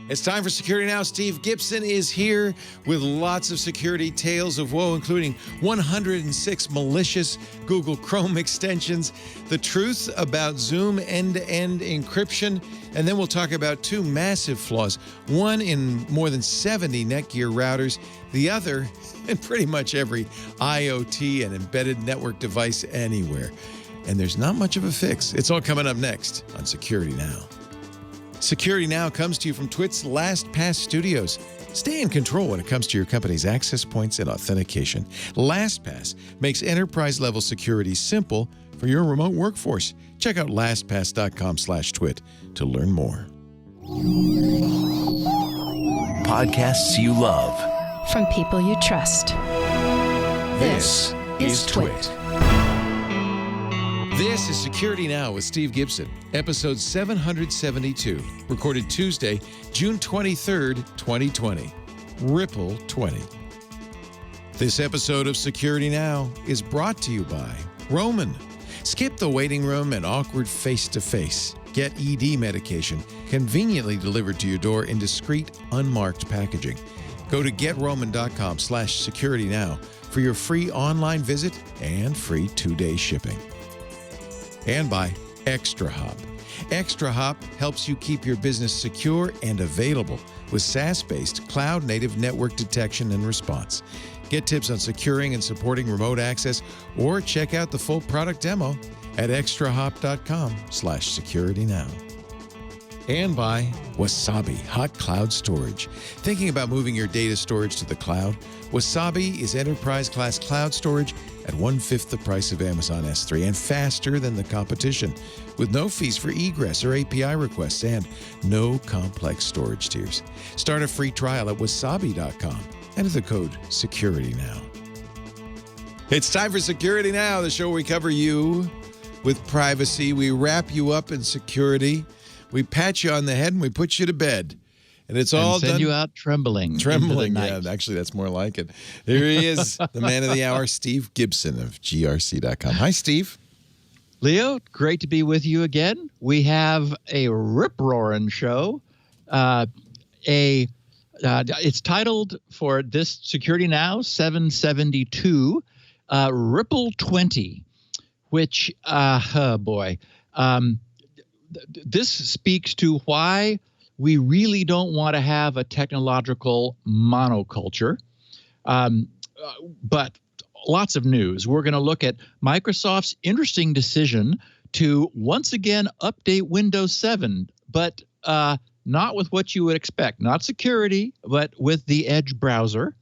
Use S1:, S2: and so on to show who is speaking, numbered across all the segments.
S1: It's time for Security Now. Steve Gibson is here with lots of security tales of woe, including 106 malicious Google Chrome extensions, the truth about Zoom end-to-end encryption, and then we'll talk about two massive flaws, one in more than 70 Netgear routers, the other in pretty much every IoT and embedded network device anywhere. And there's not much of a fix. It's all coming up next on Security Now. Security Now comes to you from TWiT's LastPass Studios. Stay in control when it comes to your company's access points and authentication. LastPass makes enterprise-level security simple for your remote workforce. Check out lastpass.com/twit to learn more.
S2: Podcasts you love.
S3: From people you trust.
S2: This is TWiT.
S1: This is Security Now with Steve Gibson, episode 772, recorded Tuesday, June 23rd, 2020. Ripple20. This episode of Security Now is brought to you by Roman. Skip the waiting room and awkward face-to-face. Get ED medication conveniently delivered to your door in discreet, unmarked packaging. Go to getroman.com/securitynow for your free online visit and free 2-day shipping. And by ExtraHop. ExtraHop helps you keep your business secure and available with SaaS-based cloud-native network detection and response. Get tips on securing and supporting remote access or check out the full product demo at extrahop.com/securitynow. And by Wasabi Hot Cloud Storage. Thinking about moving your data storage to the cloud? Wasabi is enterprise-class cloud storage at 1/5 the price of Amazon S3 and faster than the competition, with no fees for egress or API requests and no complex storage tiers. Start a free trial at wasabi.com. Enter the code SecurityNow. It's time for Security Now, the show where we cover you with privacy. We wrap you up in security. We pat you on the head and we put you to bed. And it's all done.
S4: Send you out trembling.
S1: Trembling, yeah. Actually, that's more like it. Here he is, the man of the hour, Steve Gibson of GRC.com. Hi, Steve.
S4: Leo, great to be with you again. We have a rip-roaring show. It's titled for this Security Now 772, Ripple20, which, this speaks to why we really don't want to have a technological monoculture. But lots of news. We're going to look at Microsoft's interesting decision to once again update Windows 7, but not with what you would expect. Not security, but with the Edge browser.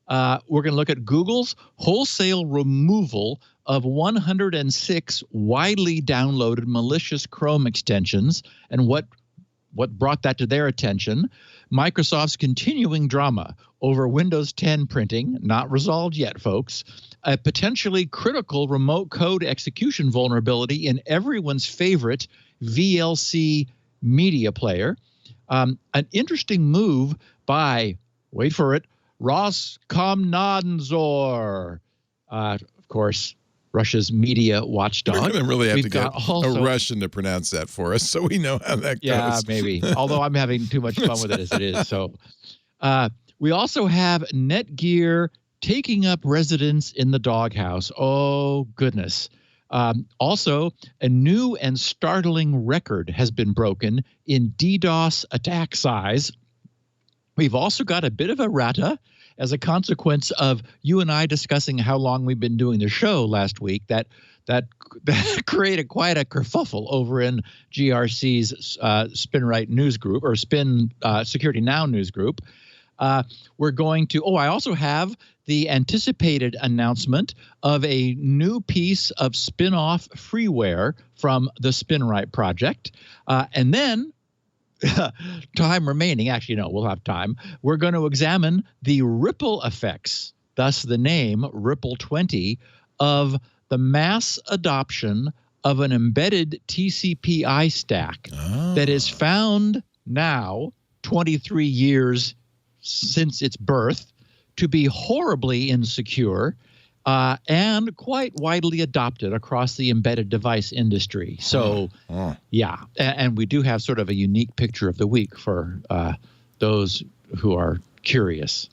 S4: We're going to look at Google's wholesale removal of 106 widely downloaded malicious Chrome extensions and what brought that to their attention. Microsoft's continuing drama over Windows 10 printing, not resolved yet, folks. A potentially critical remote code execution vulnerability in everyone's favorite VLC Media Player. An interesting move by, wait for it, Roskomnadzor. Of course, Russia's media watchdog.
S1: We're going to really have to get a Russian to pronounce that for us so we know how that goes.
S4: Yeah, maybe. Although I'm having too much fun with it as it is. So we also have Netgear taking up residence in the doghouse. Oh, goodness. Also, a new and startling record has been broken in DDoS attack size. We've also got a bit of a errata as a consequence of you and I discussing how long we've been doing the show last week. That created quite a kerfuffle over in GRC's SpinRite news group, or Spin Security Now news group. We're going to, I also have the anticipated announcement of a new piece of spin-off freeware from the SpinRite project. And then, time remaining, actually, no, we'll have time. We're going to examine the ripple effects, thus the name Ripple20, of the mass adoption of an embedded TCP/IP stack that is found now, 23 years since its birth, to be horribly insecure and quite widely adopted across the embedded device industry. So, yeah, and we do have sort of a unique picture of the week for those who are curious.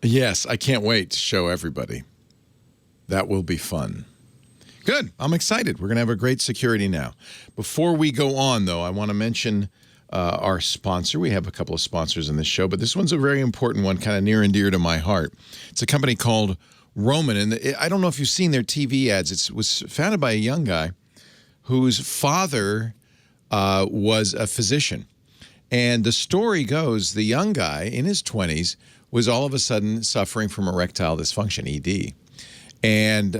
S1: Yes, I can't wait to show everybody. That will be fun. Good. I'm excited. We're going to have a great security now. Before we go on, though, I want to mention our sponsor. We have a couple of sponsors in this show, but this one's a very important one, kind of near and dear to my heart. It's a company called Roman, and I don't know if you've seen their TV ads. It was founded by a young guy whose father was a physician. And the story goes, the young guy in his 20s was all of a sudden suffering from erectile dysfunction, ED, and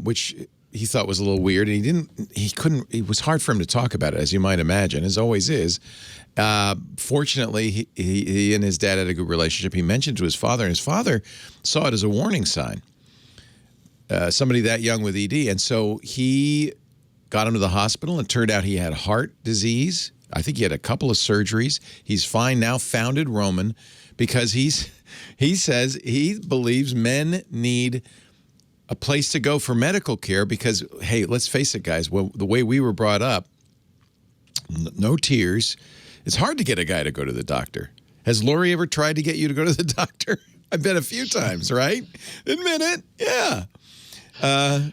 S1: which he thought was a little weird. And it was hard for him to talk about it, as you might imagine, as always is. Fortunately, he and his dad had a good relationship. He mentioned to his father, and his father saw it as a warning sign. Somebody that young with ED. And so he got him to the hospital, and it turned out he had heart disease. I think he had a couple of surgeries. He's fine now, founded Roman, because he says he believes men need a place to go for medical care because, hey, let's face it, guys, the way we were brought up, no tears. It's hard to get a guy to go to the doctor. Has Lori ever tried to get you to go to the doctor? I bet a few times, right? Admit it. Yeah.
S4: Now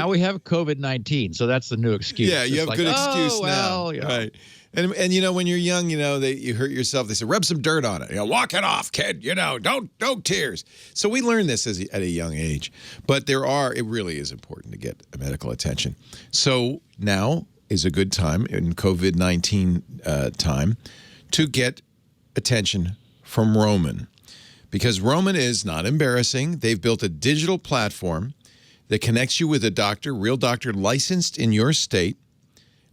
S4: we have COVID-19, so that's the new excuse.
S1: Yeah, you have a good excuse now.
S4: Yeah.
S1: Right. And you know, when you're young, you know, you hurt yourself. They say, rub some dirt on it. You know, walk it off, kid. You know, don't tears. So we learned this at a young age. But it really is important to get medical attention. So now is a good time in COVID-19 time to get attention from Roman. Because Roman is not embarrassing. They've built a digital platform that connects you with a doctor, real doctor licensed in your state.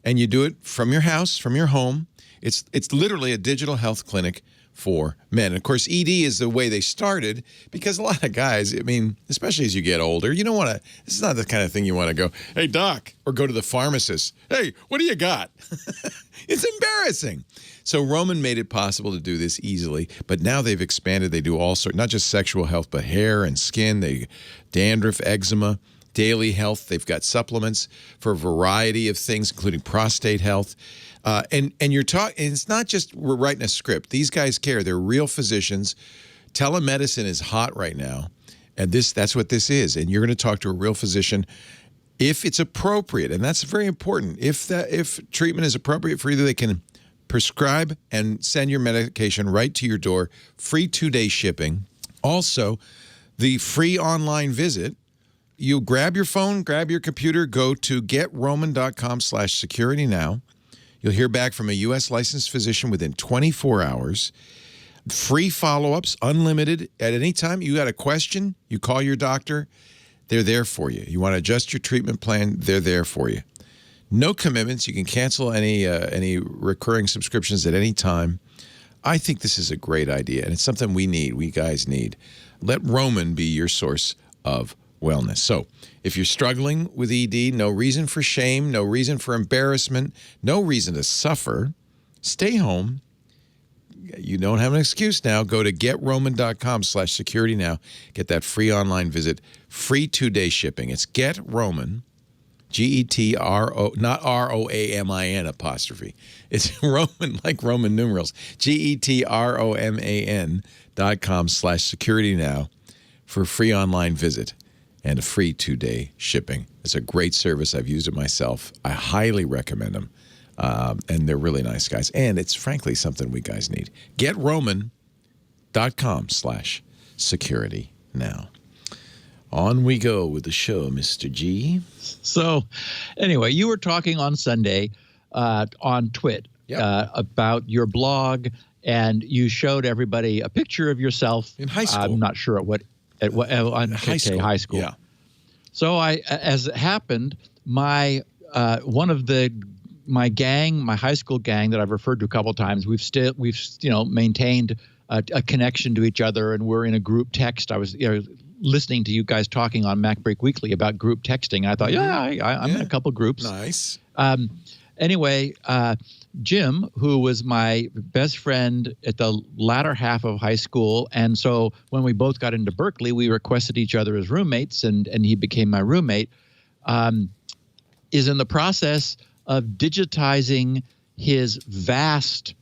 S1: And you do it from your house, from your home. It's literally a digital health clinic for men. And of course, ED is the way they started because a lot of guys, I mean, especially as you get older, you don't want to, this is not the kind of thing you want to go, hey, doc, or go to the pharmacist. Hey, what do you got? It's embarrassing. So Roman made it possible to do this easily, but now they've expanded. They do all sorts, not just sexual health, but hair and skin, dandruff, eczema, daily health. They've got supplements for a variety of things, including prostate health. And you're talking, it's not just we're writing a script. These guys care. They're real physicians. Telemedicine is hot right now. And that's what this is. And you're going to talk to a real physician if it's appropriate. And that's very important. If treatment is appropriate for you, they can prescribe and send your medication right to your door. Free 2-day shipping. Also, the free online visit. You grab your phone, grab your computer, go to getroman.com/security now. You'll hear back from a U.S. licensed physician within 24 hours. Free follow-ups, unlimited. At any time you got a question, you call your doctor. They're there for you. You want to adjust your treatment plan, they're there for you. No commitments. You can cancel any recurring subscriptions at any time. I think this is a great idea, and it's something we guys need. Let Roman be your source of wellness. So if you're struggling with ED, no reason for shame, no reason for embarrassment, no reason to suffer. Stay home. You don't have an excuse now. Go to getroman.com/security now. Get that free online visit, free 2-day shipping. It's GetRoman, G-E-T-R-O, not R-O-A-M-I-N apostrophe. It's Roman, like Roman numerals, GETROMAN.com/security now for a free online visit and a free 2-day shipping. It's a great service. I've used it myself. I highly recommend them. And they're really nice guys. And it's frankly something we guys need. GetRoman.com/security now. On we go with the show, Mr. G.
S4: So anyway, you were talking on Sunday on TWiT about your blog, and you showed everybody a picture of yourself.
S1: In high school.
S4: I'm not sure at what high school.
S1: Yeah.
S4: So as it happened, my high school gang that I've referred to a couple of times, we've maintained a connection to each other, and we're in a group text. I was listening to you guys talking on MacBreak Weekly about group texting. I thought, I'm in a couple groups.
S1: Nice.
S4: Anyway, Jim, who was my best friend at the latter half of high school, and so when we both got into Berkeley, we requested each other as roommates, and he became my roommate, is in the process of digitizing his vast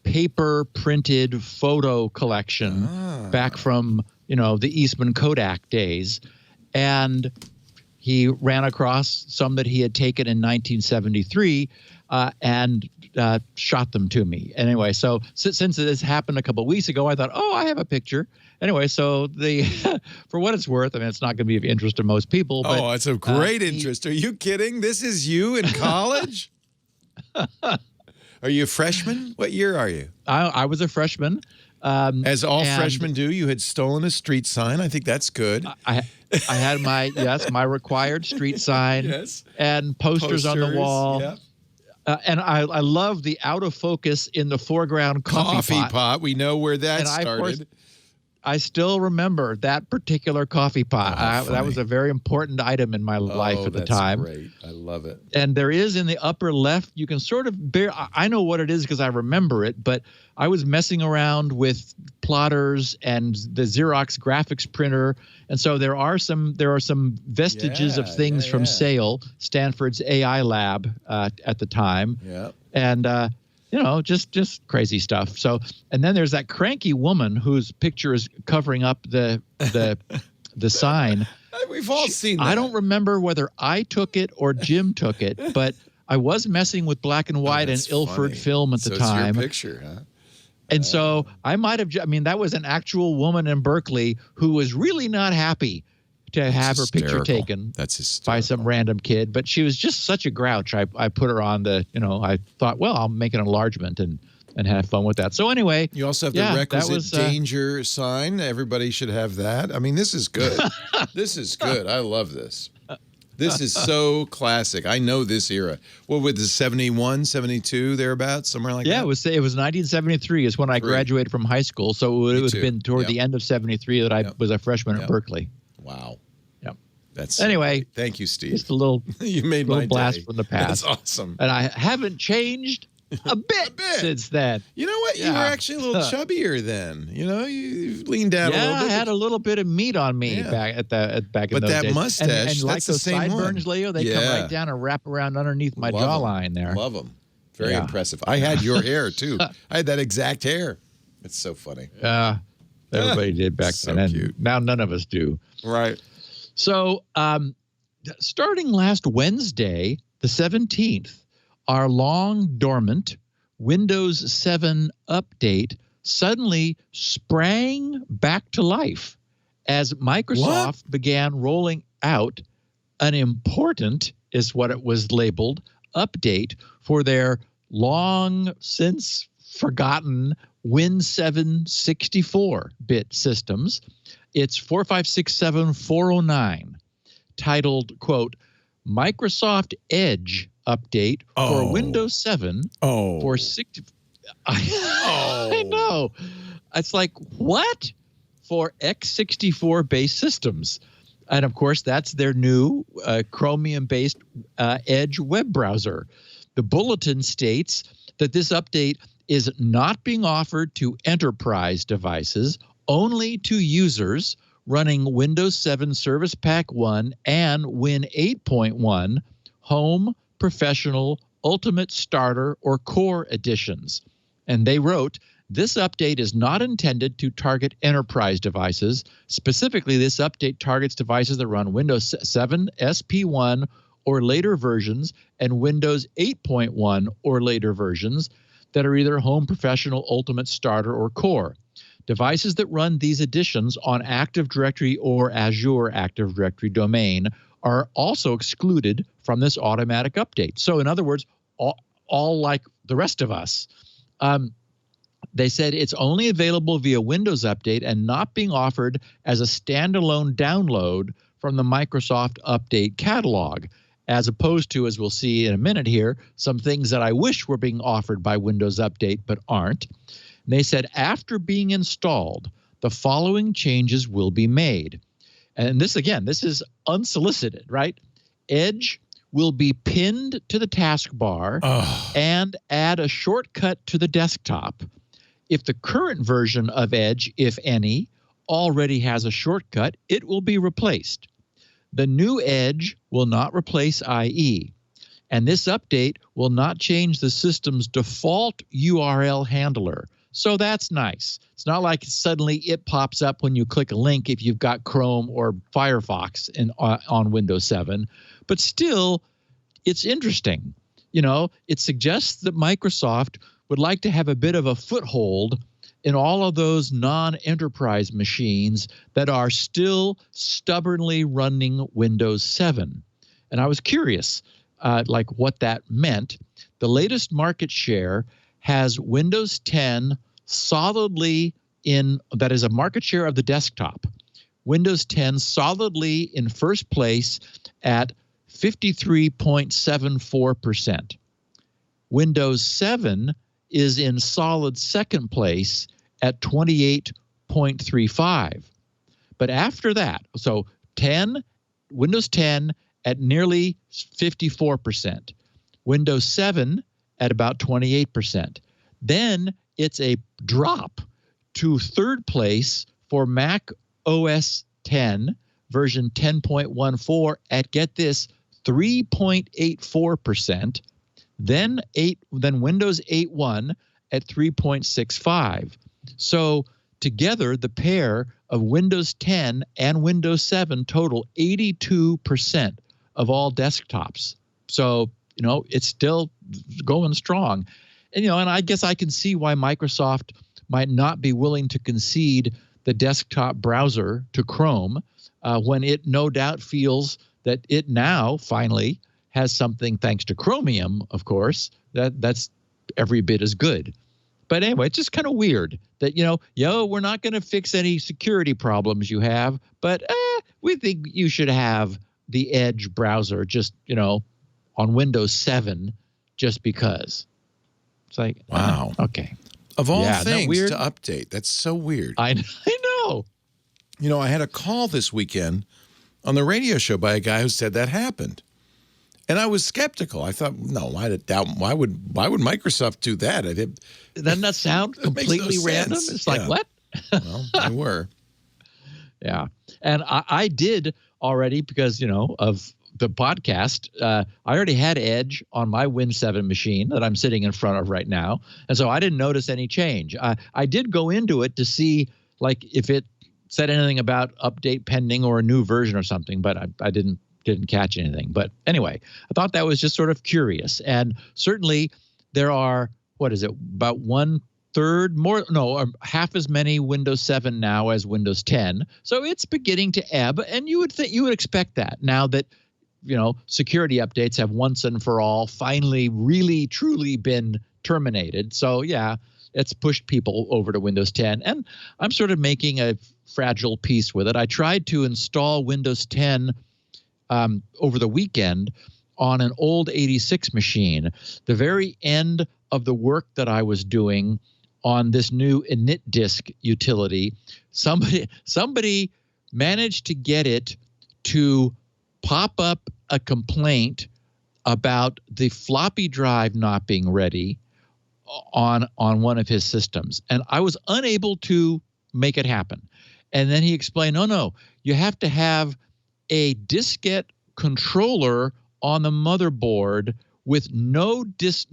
S4: paper printed photo collection back from, the Eastman Kodak days. And he ran across some that he had taken in 1973 and shot them to me. Anyway, so since this happened a couple of weeks ago, I thought, I have a picture. Anyway, so for what it's worth, I mean, it's not going to be of interest to most people. But,
S1: it's of great interest. Are you kidding? This is you in college? Are you a freshman? What year are you?
S4: I was a freshman.
S1: As all freshmen do, you had stolen a street sign. I think that's good.
S4: I had my required street sign and posters on the wall. Yeah. And I love the out of focus in the foreground coffee pot.
S1: We know where that started.
S4: Of course, I still remember that particular coffee pot. That was a very important item in my life at the time.
S1: Great. I love it.
S4: And there is in the upper left, you can sort of I know what it is because I remember it, but I was messing around with plotters and the Xerox graphics printer. And so there are some vestiges of things from SAIL, Stanford's AI lab at the time.
S1: Yeah.
S4: And just crazy stuff. So, and then there's that cranky woman whose picture is covering up the sign.
S1: We've all seen that.
S4: I don't remember whether I took it or Jim took it, but I was messing with black and white and Ilford film at the time.
S1: It's your picture, huh?
S4: And so I might have, that was an actual woman in Berkeley who was really not happy to have her picture taken by some random kid, but she was just such a grouch. I put her on I thought, well, I'll make an enlargement and have fun with that. So anyway,
S1: you also have the requisite danger sign. Everybody should have that. I mean, this is good. This is good. I love this. This is so classic. I know this era. What was the 71, 72, thereabouts, somewhere like that?
S4: Yeah, it was 1973 is when I graduated from high school. So it would have been toward the end of 73 that I was a freshman at Berkeley.
S1: Wow.
S4: Yep.
S1: That's
S4: anyway.
S1: Great. Thank you, Steve.
S4: Just a little
S1: you made my
S4: blast
S1: day.
S4: From the past.
S1: That's awesome.
S4: And I haven't changed a bit since then.
S1: You know what? You were actually a little chubbier then. You leaned out a little bit.
S4: I had a little bit of meat on me back in those days.
S1: But that mustache,
S4: and like
S1: that's the
S4: those
S1: same
S4: sideburns,
S1: one.
S4: Leo, they come right down and wrap around underneath my jawline there.
S1: Love them. Very impressive. I had your hair too. I had that exact hair. It's so funny.
S4: Everybody did back then. And now none of us do.
S1: Right.
S4: So starting last Wednesday, the 17th, our long dormant Windows 7 update suddenly sprang back to life as Microsoft began rolling out an important, is what it was labeled, update for their long since forgotten Win 7 64-bit systems. It's 4567409, titled, quote, Microsoft Edge update for Windows 7 for 60. I know. It's like, what? For x64-based systems. And, of course, that's their new Chromium-based Edge web browser. The bulletin states that this update is not being offered to enterprise devices, only to users running Windows 7 Service Pack 1 and Win 8.1 Home, Professional, Ultimate Starter, or Core editions. And they wrote, this update is not intended to target enterprise devices. Specifically, this update targets devices that run Windows 7 SP1 or later versions and Windows 8.1 or later versions that are either Home, Professional, Ultimate Starter, or Core. Devices that run these editions on Active Directory or Azure Active Directory domain are also excluded from this automatic update. So in other words, all like the rest of us. They said it's only available via Windows Update and not being offered as a standalone download from the Microsoft Update catalog, as opposed to, as we'll see in a minute here, some things that I wish were being offered by Windows Update but aren't. And they said after being installed, the following changes will be made. And this, again, this is unsolicited, right? Edge will be pinned to the taskbar and add a shortcut to the desktop. If the current version of Edge, if any, already has a shortcut, it will be replaced. The new Edge will not replace IE. And this update will not change the system's default URL handler. So that's nice. It's not like suddenly it pops up when you click a link if you've got Chrome or Firefox on Windows 7. But still, it's interesting. It suggests that Microsoft would like to have a bit of a foothold in all of those non-enterprise machines that are still stubbornly running Windows 7. And I was curious, what that meant. The latest market share has Windows 10 solidly that is a market share of the desktop. Windows 10 solidly in first place at 53.74%. Windows 7 is in solid second place at 28.35. But after that, so Windows 10 at nearly 54%, Windows 7 at about 28%. Then it's a drop to third place for Mac OS 10 version 10.14 at, get this, 3.84%. Then Windows 8.1 at 3.65. So together, the pair of Windows 10 and Windows 7 total 82% of all desktops. So, it's still going strong. And, and I guess I can see why Microsoft might not be willing to concede the desktop browser to Chrome when it no doubt feels that it now finally has something, thanks to Chromium, of course, that's every bit as good. But anyway, it's just kind of weird that, we're not going to fix any security problems you have, but we think you should have the Edge browser just, on Windows 7 just because. It's like,
S1: wow.
S4: Okay.
S1: Of all things to update, that's so weird.
S4: I know.
S1: I had a call this weekend on the radio show by a guy who said that happened. And I was skeptical. I thought, no, why would Microsoft do that?
S4: Doesn't that sound completely random? It's like, what?
S1: Well, they were.
S4: Yeah. And I did already, because, of the podcast, I already had Edge on my Win 7 machine that I'm sitting in front of right now. And so I didn't notice any change. I did go into it to see, if it said anything about update pending or a new version or something, but I didn't catch anything. But anyway, I thought that was just sort of curious. And certainly there are, about half as many Windows 7 now as Windows 10. So it's beginning to ebb, and you would expect that now that, security updates have once and for all finally really truly been terminated. So yeah, it's pushed people over to Windows 10, and I'm sort of making a fragile peace with it. I tried to install Windows 10 over the weekend on an old 86 machine. The very end of the work that I was doing on this new Init Disk utility, somebody managed to get it to pop up a complaint about the floppy drive not being ready on one of his systems. And I was unable to make it happen. And then he explained, no, you have to have a diskette controller on the motherboard with no disk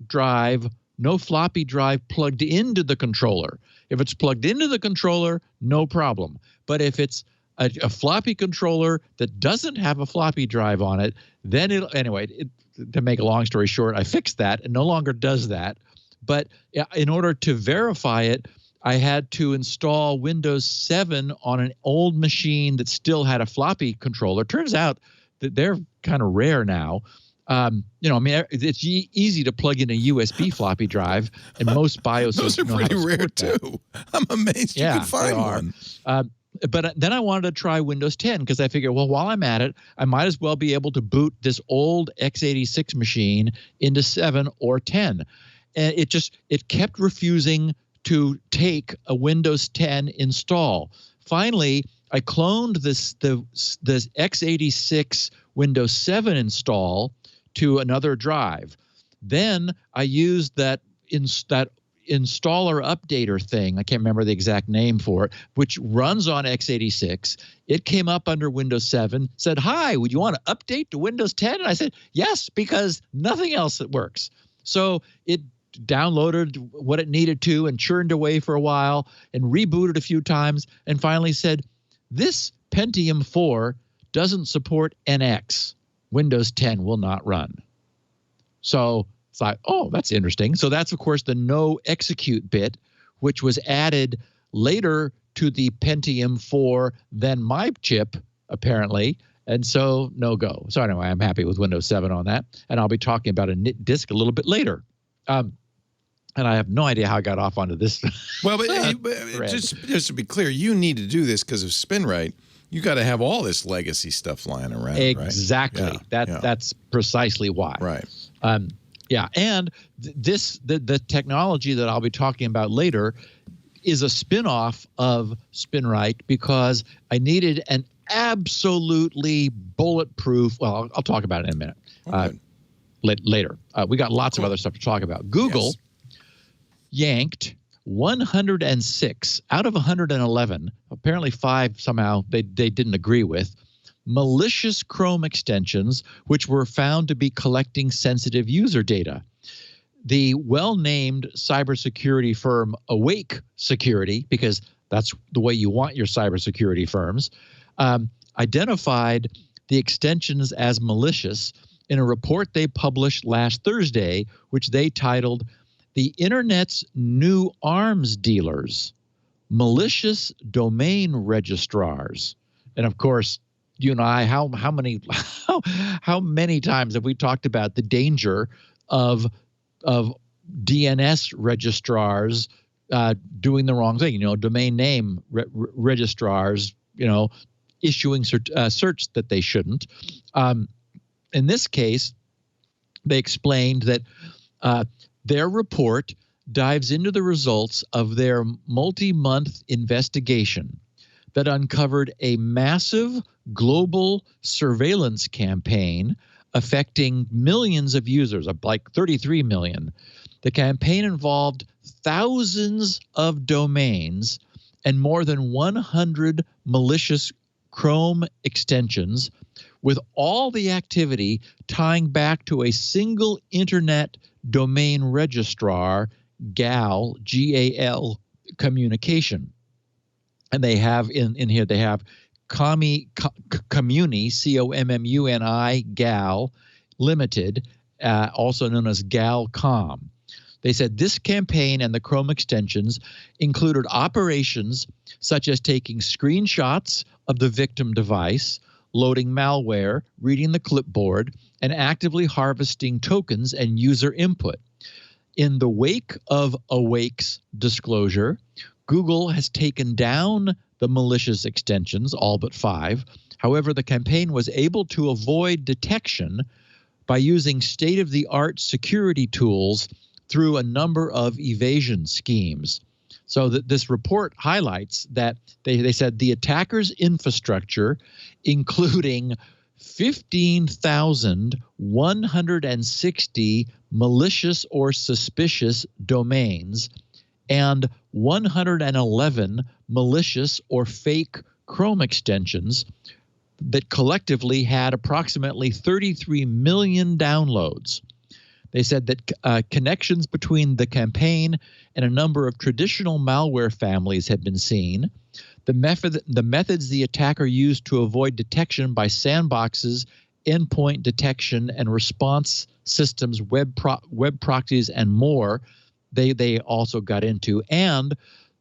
S4: drive, no floppy drive plugged into the controller. If it's plugged into the controller, no problem. But if it's a floppy controller that doesn't have a floppy drive on it, then to make a long story short, I fixed that and no longer does that. But in order to verify it, I had to install Windows 7 on an old machine that still had a floppy controller. Turns out that they're kind of rare now. It's easy to plug in a USB floppy drive, and most BIOS
S1: those are pretty rare too. I'm amazed you could find one.
S4: But then I wanted to try Windows 10 because I figured, well, while I'm at it, I might as well be able to boot this old x86 machine into 7 or 10. And it kept refusing to take a Windows 10 install. Finally, I cloned this x86 Windows 7 install to another drive. Then I used that installer updater thing, I can't remember the exact name for it, which runs on x86. It came up under Windows 7, said, "Hi, would you want to update to Windows 10?" And I said, "Yes," because nothing else that works. So it downloaded what it needed to and churned away for a while and rebooted a few times and finally said, "This Pentium 4 doesn't support NX. Windows 10 will not run." So I thought, oh, that's interesting. So that's, of course, the no execute bit, which was added later to the Pentium 4 than my chip, apparently. And so no go. So anyway, I'm happy with Windows 7 on that. And I'll be talking about Init Disk a little bit later. And I have no idea how I got off onto this.
S1: Well, but just to be clear, you need to do this because of SpinRite. You got to have all this legacy stuff lying around,
S4: exactly.
S1: right?
S4: That's precisely why.
S1: Right.
S4: Yeah, and the technology that I'll be talking about later is a spin-off of SpinRite because I needed an absolutely bulletproof. Well, I'll talk about it in a minute.
S1: Okay.
S4: Later. We got lots of other stuff to talk about. Google yanked 106 out of 111. Apparently 5 somehow they didn't agree with. Malicious Chrome extensions, which were found to be collecting sensitive user data. The well-named cybersecurity firm Awake Security, because that's the way you want your cybersecurity firms, identified the extensions as malicious in a report they published last Thursday, which they titled "The Internet's New Arms Dealers, Malicious Domain Registrars." And of course, you and I, how many times have we talked about the danger of DNS registrars doing the wrong thing? Domain name registrars, issuing search that they shouldn't. In this case, they explained that their report dives into the results of their multi-month investigation that uncovered a massive global surveillance campaign affecting millions of users, like 33 million. The campaign involved thousands of domains and more than 100 malicious Chrome extensions, with all the activity tying back to a single internet domain registrar, GAL, G-A-L, communication. And they have in here, they have Communi, C-O-M-M-U-N-I, GAL Limited, also known as GalCom. They said this campaign and the Chrome extensions included operations such as taking screenshots of the victim device, loading malware, reading the clipboard, and actively harvesting tokens and user input. In the wake of Awake's disclosure, Google has taken down the malicious extensions, all but 5. However, the campaign was able to avoid detection by using state-of-the-art security tools through a number of evasion schemes. So this report highlights that they said the attacker's infrastructure, including 15,160 malicious or suspicious domains, and 111 malicious or fake Chrome extensions that collectively had approximately 33 million downloads. They said that connections between the campaign and a number of traditional malware families had been seen. The methods the attacker used to avoid detection by sandboxes, endpoint detection and response systems, web proxies, and more, they also got into, and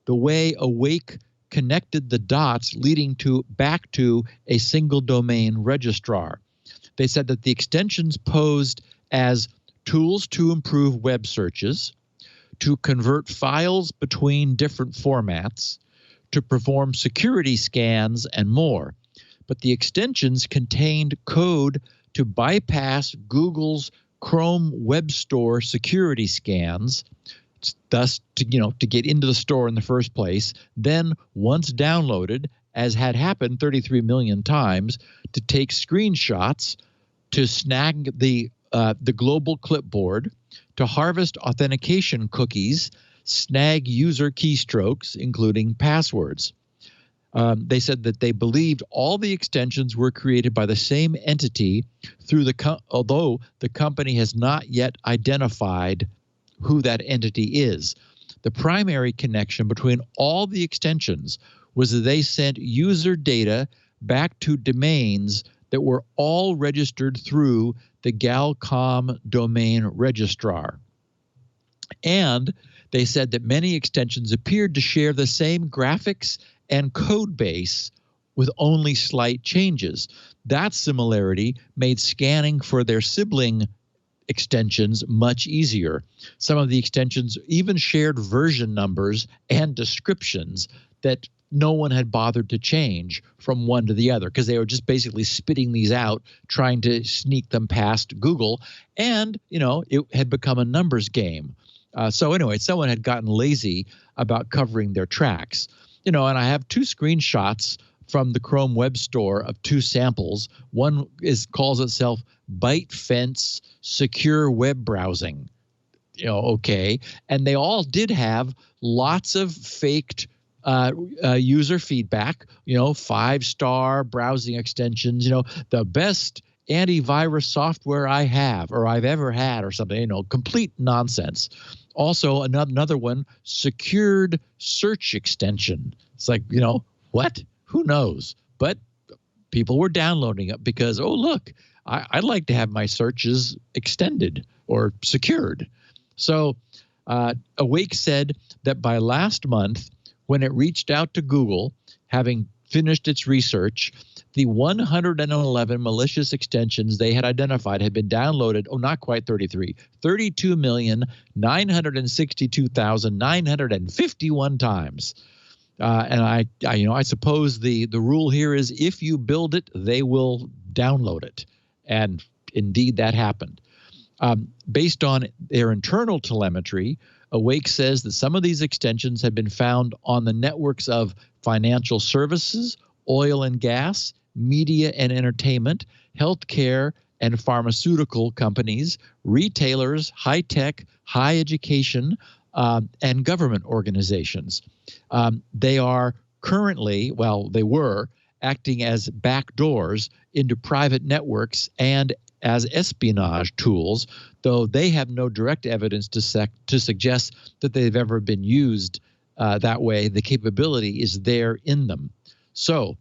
S4: the way Awake connected the dots leading back to a single domain registrar. They said that the extensions posed as tools to improve web searches, to convert files between different formats, to perform security scans, and more. But the extensions contained code to bypass Google's Chrome Web Store security scans, thus to get into the store in the first place. Then, once downloaded, as had happened 33 million times, to take screenshots, to snag the global clipboard, to harvest authentication cookies, snag user keystrokes, including passwords. They said that they believed all the extensions were created by the same entity although the company has not yet identified who that entity is. The primary connection between all the extensions was that they sent user data back to domains that were all registered through the Galcom domain registrar. And they said that many extensions appeared to share the same graphics and code base with only slight changes. That similarity made scanning for their sibling extensions much easier. Some of the extensions even shared version numbers and descriptions that no one had bothered to change from one to the other because they were just basically spitting these out, trying to sneak them past Google. And, it had become a numbers game. So anyway, someone had gotten lazy about covering their tracks. And I have two screenshots from the Chrome Web Store of two samples. One calls itself Byte Fence Secure Web Browsing. Okay. And they all did have lots of faked user feedback, 5-star browsing extensions, the best antivirus software I have or I've ever had or something, complete nonsense. Also, another one, secured search extension. It's like, what? Who knows? But people were downloading it because, oh, look, I'd like to have my searches extended or secured. So Awake said that by last month, when it reached out to Google, having finished its research, the 111 malicious extensions they had identified had been downloaded, not quite 32,962,951 times. And I suppose the rule here is if you build it, they will download it. And indeed, that happened. Based on their internal telemetry, Awake says that some of these extensions have been found on the networks of financial services, oil and gas, media and entertainment, healthcare and pharmaceutical companies, retailers, high tech, high education, and government organizations. They are currently, they were acting as backdoors into private networks and as espionage tools, though they have no direct evidence to suggest that they've ever been used that way. The capability is there in them. So,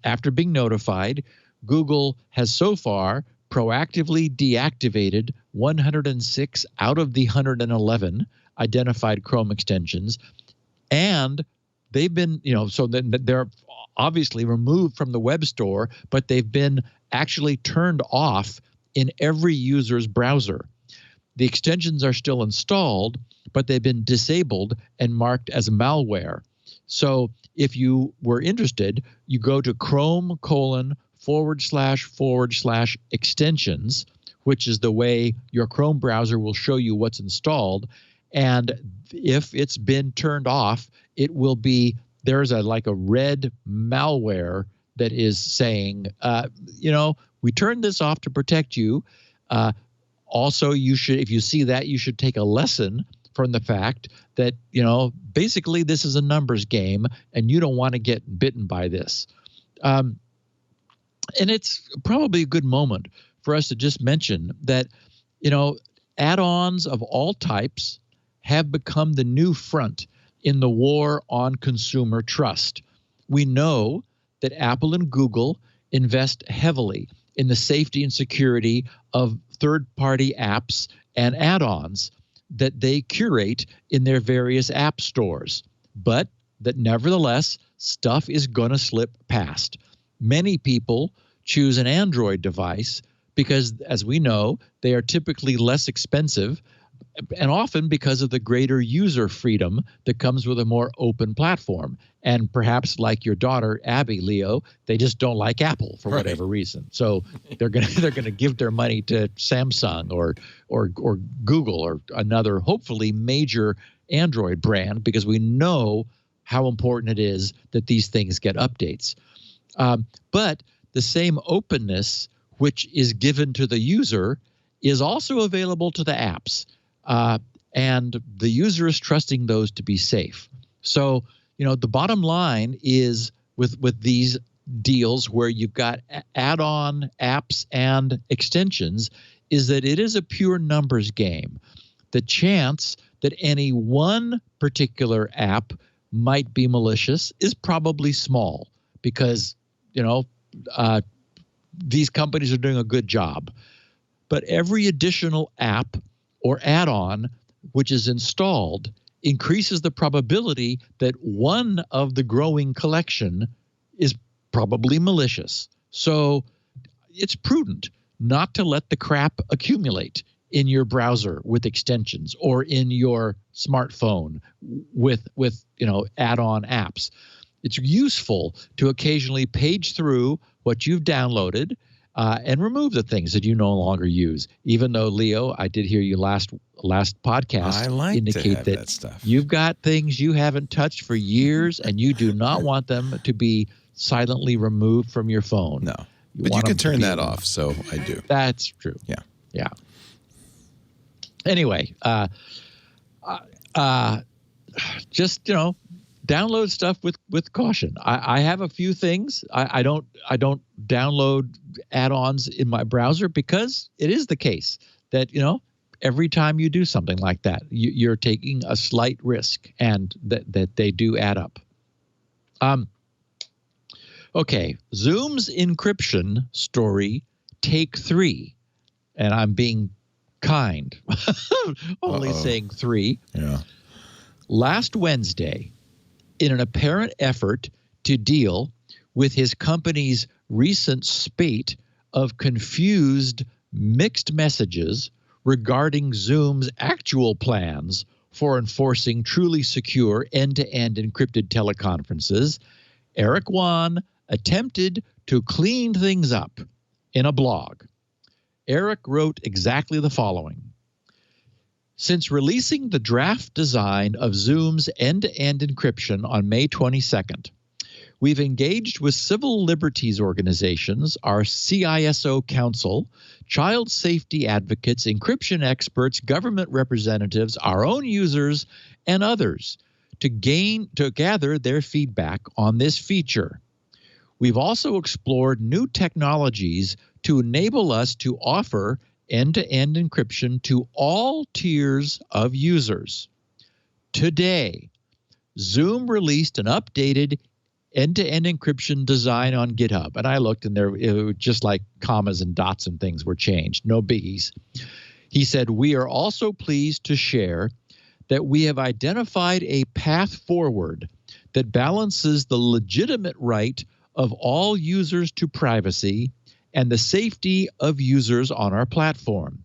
S4: after being notified, Google has so far proactively deactivated 106 out of the 111 identified Chrome extensions, and they've been, so they're obviously removed from the web store, but they've been actually turned off in every user's browser. The extensions are still installed, but they've been disabled and marked as malware. So if you were interested, you go to Chrome://extensions, which is the way your Chrome browser will show you what's installed. And if it's been turned off, it will be, there's a red malware that is saying, we turned this off to protect you. Also, you should, if you see that, you should take a lesson from the fact that, basically this is a numbers game and you don't want to get bitten by this. And it's probably a good moment for us to just mention that, add-ons of all types have become the new front in the war on consumer trust. We know that Apple and Google invest heavily in the safety and security of third-party apps and add-ons that they curate in their various app stores, but that nevertheless, stuff is going to slip past. Many people choose an Android device because, as we know, they are typically less expensive, and often because of the greater user freedom that comes with a more open platform. And perhaps like your daughter, Abby, Leo, they just don't like Apple for whatever reason. So they're gonna give their money to Samsung or Google or another, hopefully major Android brand, because we know how important it is that these things get updates. But the same openness which is given to the user is also available to the apps. and the user is trusting those to be safe. So, the bottom line is with these deals where you've got add-on apps and extensions is that it is a pure numbers game. The chance that any one particular app might be malicious is probably small because, these companies are doing a good job. But every additional app or add-on which is installed increases the probability that one of the growing collection is probably malicious. So it's prudent not to let the crap accumulate in your browser with extensions or in your smartphone with add-on apps. It's useful to occasionally page through what you've downloaded and remove the things that you no longer use. Even though, Leo, I did hear you last podcast indicate that
S1: stuff.
S4: You've got things you haven't touched for years and you do not want them to be silently removed from your phone.
S1: No. But you can turn that off, so I do.
S4: That's true. Yeah. Anyway, just download stuff with caution. I have a few things. I don't download add-ons in my browser because it is the case that every time you do something like that, you're taking a slight risk, and that they do add up. Okay, Zoom's encryption story, take 3, and I'm being kind, only saying 3.
S1: Yeah.
S4: Last Wednesday, in an apparent effort to deal with his company's recent spate of confused, mixed messages regarding Zoom's actual plans for enforcing truly secure end-to-end encrypted teleconferences, Eric Yuan attempted to clean things up in a blog. Eric wrote exactly the following. Since releasing the draft design of Zoom's end-to-end encryption on May 22nd, we've engaged with civil liberties organizations, our CISO Council, child safety advocates, encryption experts, government representatives, our own users, and others to gather their feedback on this feature. We've also explored new technologies to enable us to offer end-to-end encryption to all tiers of users. Today, Zoom released an updated end-to-end encryption design on GitHub. And I looked, and it was just like commas and dots and things were changed. No biggies. He said, we are also pleased to share that we have identified a path forward that balances the legitimate right of all users to privacy and the safety of users on our platform.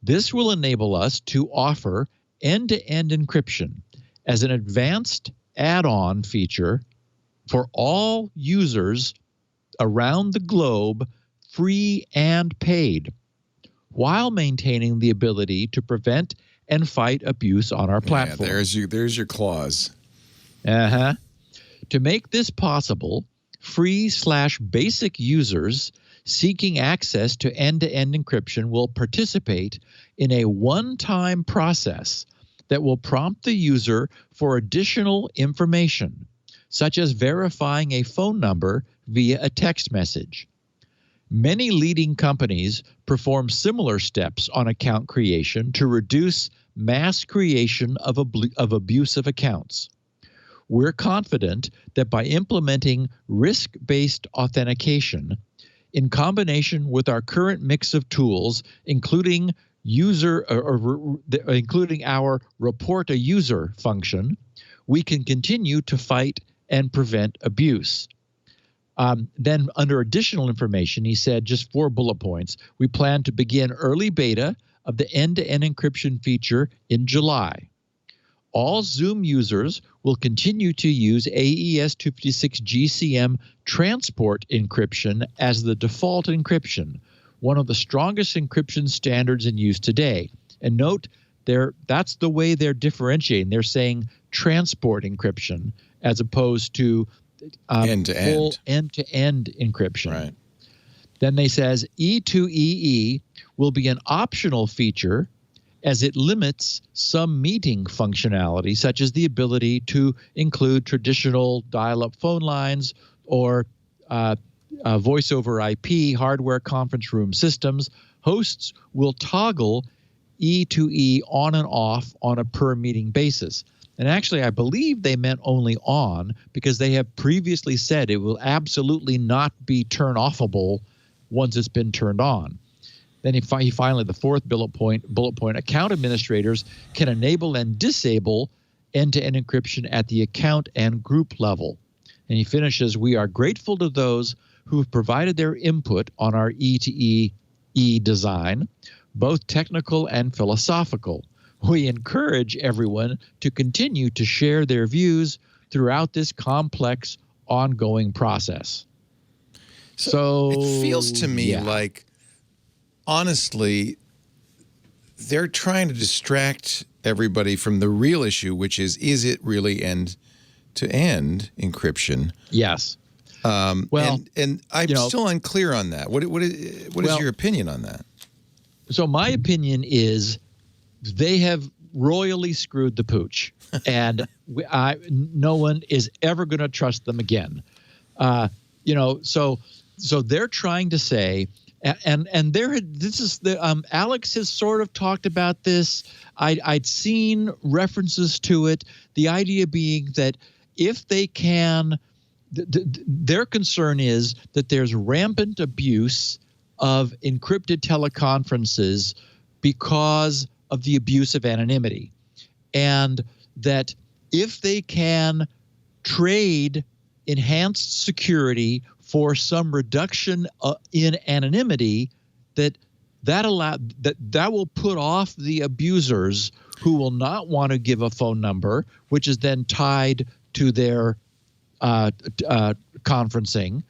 S4: This will enable us to offer end-to-end encryption as an advanced add-on feature for all users around the globe, free and paid, while maintaining the ability to prevent and fight abuse on our platform.
S1: Yeah, there's your clause.
S4: To make this possible, free/basic users seeking access to end-to-end encryption will participate in a one-time process that will prompt the user for additional information, such as verifying a phone number via a text message. Many leading companies perform similar steps on account creation to reduce mass creation of abusive accounts. We're confident that by implementing risk-based authentication in combination with our current mix of tools, including including our report a user function, we can continue to fight and prevent abuse. Then under additional information, he said, just 4 bullet points, we plan to begin early beta of the end-to-end encryption feature in July. All Zoom users will continue to use AES 256 GCM transport encryption as the default encryption, one of the strongest encryption standards in use today. And note, that's the way they're differentiating. They're saying transport encryption as opposed to full end-to-end encryption.
S1: Right.
S4: Then they says E2EE will be an optional feature as it limits some meeting functionality, such as the ability to include traditional dial-up phone lines or voice over IP hardware conference room systems. Hosts will toggle E2E on and off on a per meeting basis. And actually, I believe they meant only on, because they have previously said it will absolutely not be turn offable once it's been turned on. Then finally, the fourth bullet point, account administrators can enable and disable end-to-end encryption at the account and group level. And he finishes, we are grateful to those who have provided their input on our E2E design, both technical and philosophical. We encourage everyone to continue to share their views throughout this complex, ongoing process. So
S1: it feels to me like, honestly, they're trying to distract everybody from the real issue, which is it really end-to-end encryption?
S4: Yes.
S1: Well, and I'm still unclear on that. What is your opinion on that?
S4: So my opinion is they have royally screwed the pooch, and no one is ever going to trust them again. So they're trying to say, and this is the Alex has sort of talked about this. I'd seen references to it. The idea being that if they can, their concern is that there's rampant abuse of encrypted teleconferences because of the abuse of anonymity, and that if they can trade enhanced security for some reduction in anonymity, that will put off the abusers who will not want to give a phone number, which is then tied to their conferencing.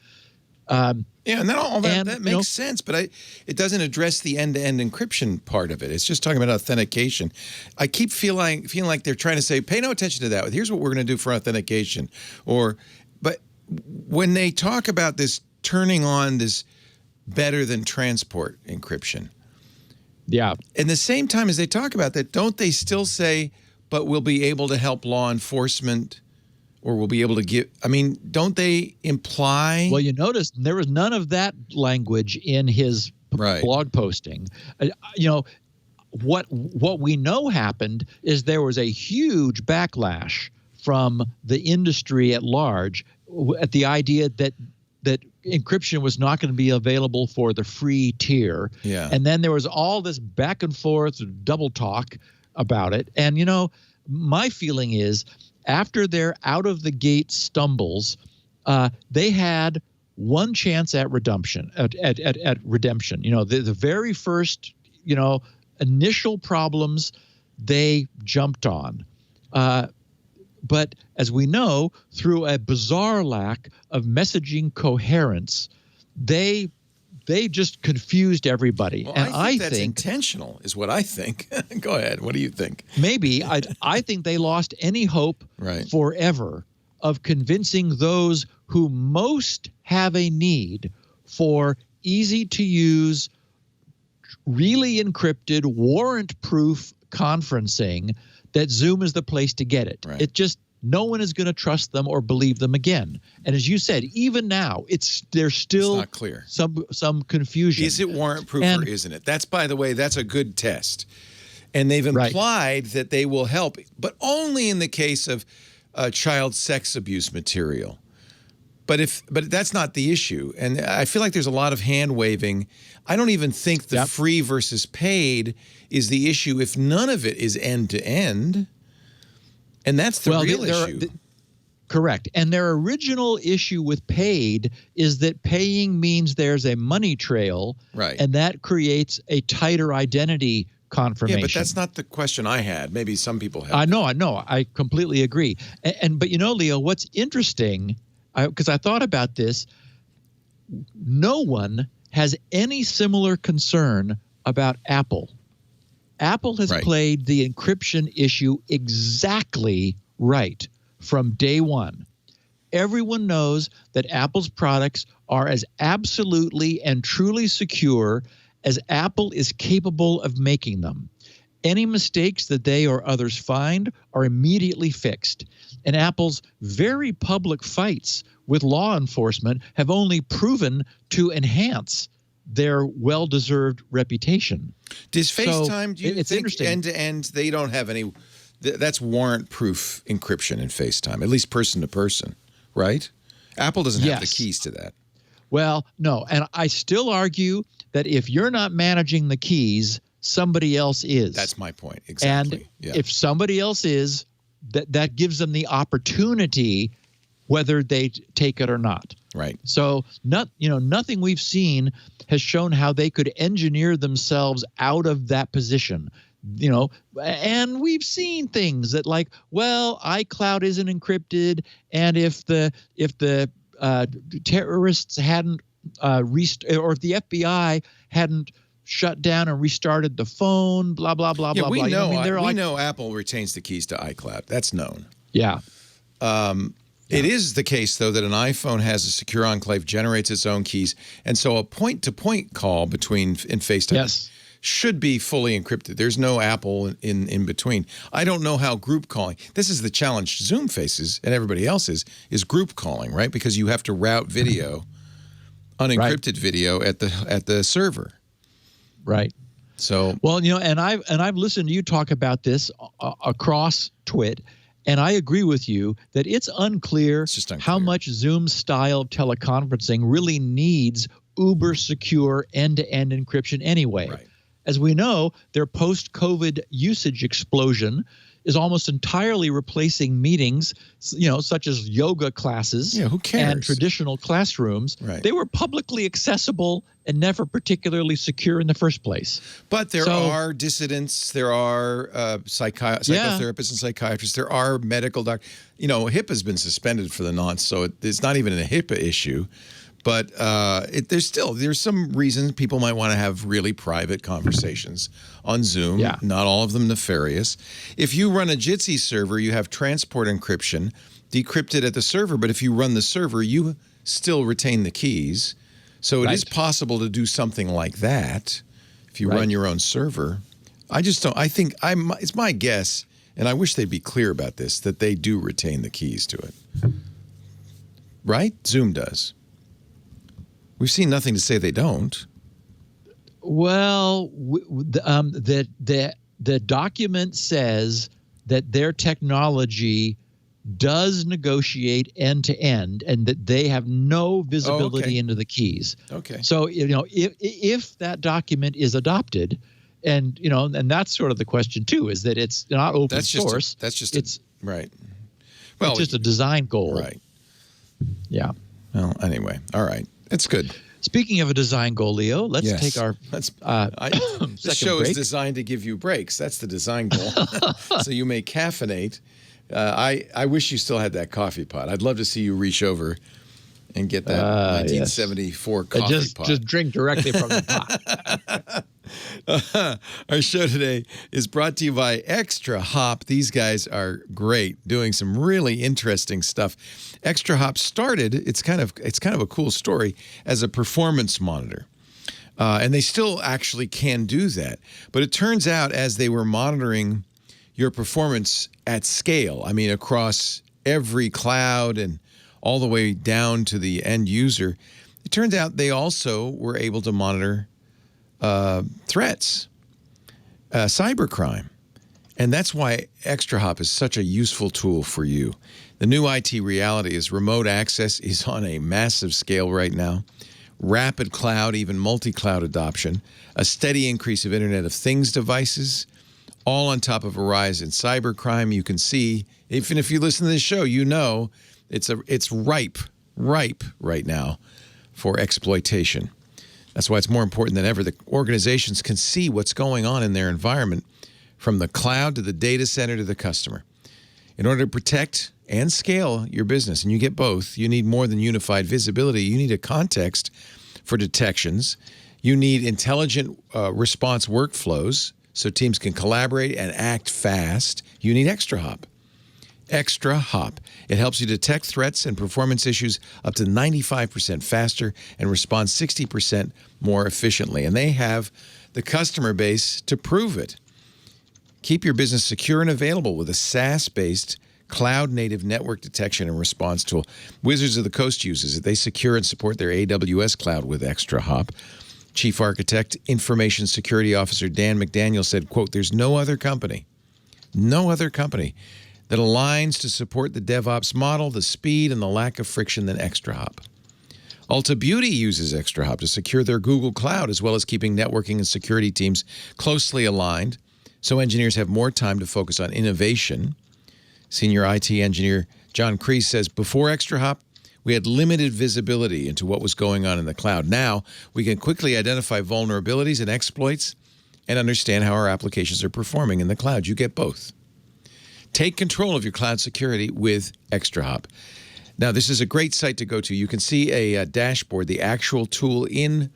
S1: And then all that makes sense, but it doesn't address the end-to-end encryption part of it. It's just talking about authentication. I keep feeling like they're trying to say, pay no attention to that. Here's what we're going to do for authentication. But when they talk about this turning on this better than transport encryption, in the same time as they talk about that, don't they still say, but we'll be able to help law enforcement? Or we'll be able to give. I mean, don't they imply?
S4: Well, you notice there was none of that language in his blog posting. What we know happened is there was a huge backlash from the industry at large at the idea that encryption was not going to be available for the free tier.
S1: Yeah.
S4: And then there was all this back and forth double talk about it. And my feeling is, after their out-of-the-gate stumbles, they had one chance at redemption. At redemption, the very first, initial problems they jumped on, but as we know, through a bizarre lack of messaging coherence, they just confused everybody.
S1: Well,
S4: and
S1: I think that's intentional, is what I think. Go ahead. What do you think?
S4: Maybe. I think they lost any hope forever of convincing those who most have a need for easy-to-use, really encrypted, warrant-proof conferencing that Zoom is the place to get it. It just no one is going to trust them or believe them again. And as you said, even now, there's still
S1: not clear.
S4: Some confusion.
S1: Is it warrant-proof or isn't it? That's, by the way, that's a good test. And they've implied that they will help, but only in the case of child sex abuse material. But that's not the issue. And I feel like there's a lot of hand-waving. I don't even think the free versus paid is the issue if none of it is end-to-end. And that's the real issue.
S4: Correct. And their original issue with paid is that paying means there's a money trail, and that creates a tighter identity confirmation.
S1: Yeah, but that's not the question I had. Maybe some people have.
S4: I know. I completely agree. But Leo, what's interesting, because I thought about this, no one has any similar concern about Apple. Apple has played the encryption issue exactly right from day one. Everyone knows that Apple's products are as absolutely and truly secure as Apple is capable of making them. Any mistakes that they or others find are immediately fixed. And Apple's very public fights with law enforcement have only proven to enhance their well-deserved reputation.
S1: Does FaceTime, do you
S4: it's
S1: think
S4: interesting.
S1: end-to-end, they don't have any, that's warrant-proof encryption in FaceTime, at least person-to-person, right? Apple doesn't have the keys to that.
S4: Well, no, and I still argue that if you're not managing the keys, somebody else is.
S1: That's my point, exactly.
S4: And if somebody else is, that gives them the opportunity whether they take it or not.
S1: Right.
S4: So nothing we've seen has shown how they could engineer themselves out of that position. And we've seen things that like, well, iCloud isn't encrypted, and if the terrorists hadn't or if the FBI hadn't shut down and restarted the phone, blah blah blah blah
S1: we
S4: blah.
S1: Know, we know Apple retains the keys to iCloud. That's known.
S4: Yeah.
S1: It is the case, though, that an iPhone has a secure enclave, generates its own keys, and so a point-to-point call in FaceTime should be fully encrypted. There's no Apple in between. I don't know how group calling. This is the challenge Zoom faces and everybody else is group calling, right? Because you have to route video, unencrypted video at the server. Right. So
S4: and I've listened to you talk about this across TWiT. And I agree with you that it's unclear how much Zoom-style teleconferencing really needs uber-secure end-to-end encryption anyway.
S1: Right.
S4: As we know, their post-COVID usage explosion is almost entirely replacing meetings, such as yoga classes
S1: who cares?
S4: And traditional classrooms.
S1: Right.
S4: They were publicly accessible and never particularly secure in the first place.
S1: But there are dissidents, there are psychotherapists and psychiatrists, there are medical doctors. HIPAA's been suspended for the nonce, so it's not even a HIPAA issue. But there's some reasons people might want to have really private conversations on Zoom. Yeah. Not all of them nefarious. If you run a Jitsi server, you have transport encryption decrypted at the server. But if you run the server, you still retain the keys. So it is possible to do something like that if you run your own server. I just don't. I think it's my guess, and I wish they'd be clear about this, that they do retain the keys to it. Right? Zoom does. We've seen nothing to say they don't.
S4: Well, the document says that their technology does negotiate end-to-end and that they have no visibility into the keys.
S1: Okay.
S4: So, if that document is adopted, and that's sort of the question too, is that it's not open source.
S1: Right.
S4: Well, it's just a design goal.
S1: Right.
S4: Yeah.
S1: Well, anyway. All right. It's good.
S4: Speaking of a design goal, Leo, let's take our
S1: this show is designed to give you breaks. That's the design goal. So you may caffeinate. I wish you still had that coffee pot. I'd love to see you reach over and get that 1974 coffee pot.
S4: Just drink directly from the pot.
S1: Our show today is brought to you by Extra Hop. These guys are great, doing some really interesting stuff. Extra Hop started, it's kind of a cool story, as a performance monitor. And they still actually can do that. But it turns out as they were monitoring your performance at scale, I mean across every cloud and all the way down to the end user, it turns out they also were able to monitor threats, cybercrime. And that's why Extra Hop is such a useful tool for you. The new IT reality is remote access is on a massive scale right now. Rapid cloud, even multi-cloud adoption, a steady increase of Internet of Things devices, all on top of a rise in cybercrime. You can see, even if you listen to this show, it's ripe right now for exploitation. That's why it's more important than ever that organizations can see what's going on in their environment from the cloud to the data center to the customer. In order to protect and scale your business, and you get both, you need more than unified visibility. You need a context for detections. You need intelligent response workflows so teams can collaborate and act fast. You need Extra Hop. Extra Hop. It helps you detect threats and performance issues up to 95% faster and respond 60% more efficiently. And they have the customer base to prove it. Keep your business secure and available with a SaaS-based cloud-native network detection and response tool. Wizards of the Coast uses it. They secure and support their AWS cloud with ExtraHop. Chief Architect, Information Security Officer Dan McDaniel said, quote, "There's no other company that aligns to support the DevOps model, the speed, and the lack of friction than ExtraHop." Ulta Beauty uses ExtraHop to secure their Google Cloud, as well as keeping networking and security teams closely aligned so engineers have more time to focus on innovation. Senior IT engineer John Kreese says, "Before ExtraHop, we had limited visibility into what was going on in the cloud. Now, we can quickly identify vulnerabilities and exploits and understand how our applications are performing in the cloud." You get both. Take control of your cloud security with ExtraHop. Now, this is a great site to go to. You can see a dashboard, the actual tool in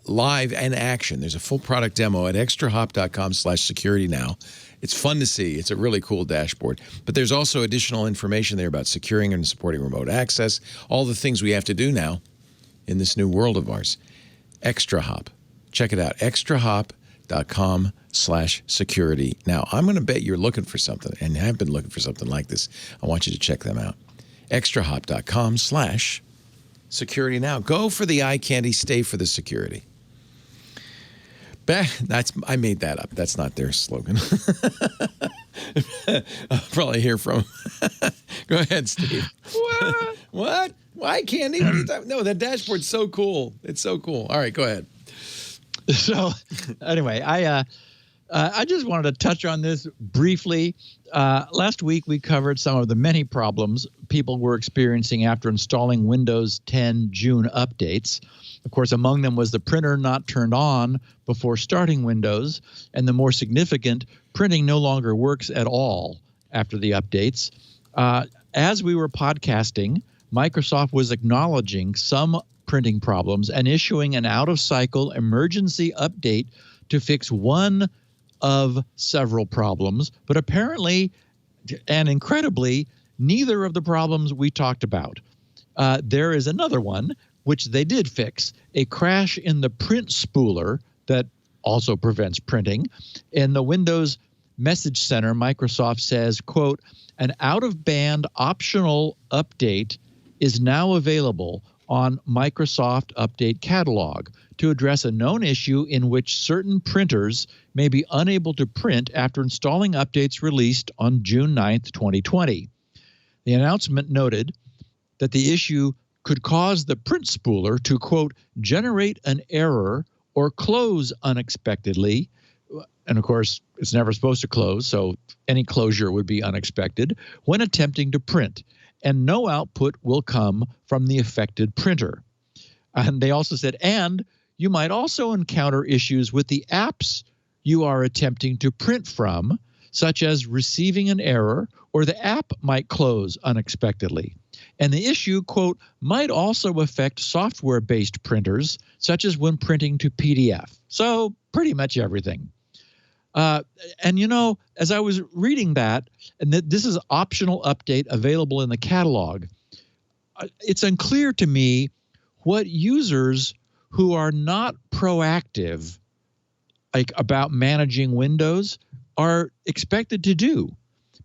S1: live and action. There's a full product demo at extrahop.com/security now. It's fun to see. It's a really cool dashboard. But there's also additional information there about securing and supporting remote access, all the things we have to do now in this new world of ours. ExtraHop. Check it out. extrahop.com/security. Now, I'm going to bet you're looking for something and have been looking for something like this. I want you to check them out. extrahop.com/security now. Go for the eye candy, stay for the security. I made that up. That's not their slogan. I'll probably hear from Go ahead, Steve. What? Why candy? What are you talking? No, that dashboard's so cool. It's so cool. All right, go ahead.
S4: So anyway, I just wanted to touch on this briefly. Last week, we covered some of the many problems people were experiencing after installing Windows 10 June updates. Of course, among them was the printer not turned on before starting Windows, and the more significant, printing no longer works at all after the updates. As we were podcasting, Microsoft was acknowledging some printing problems and issuing an out-of-cycle emergency update to fix one of several problems, but apparently and incredibly, neither of the problems we talked about. There is another one, which they did fix, a crash in the print spooler that also prevents printing. In the Windows Message Center, Microsoft says, quote, "An out-of-band optional update is now available on Microsoft Update Catalog to address a known issue in which certain printers may be unable to print after installing updates released on June 9th, 2020. The announcement noted that the issue could cause the print spooler to, quote, "generate an error or close unexpectedly." And of course, it's never supposed to close, so any closure would be unexpected when attempting to print, and no output will come from the affected printer. And they also said, and you might also encounter issues with the apps you are attempting to print from, such as receiving an error, or the app might close unexpectedly. And the issue, quote, "might also affect software-based printers, such as when printing to PDF." So pretty much everything. And, you know, as I was reading that, and this is optional update available in the catalog, it's unclear to me what users who are not proactive about managing Windows are expected to do.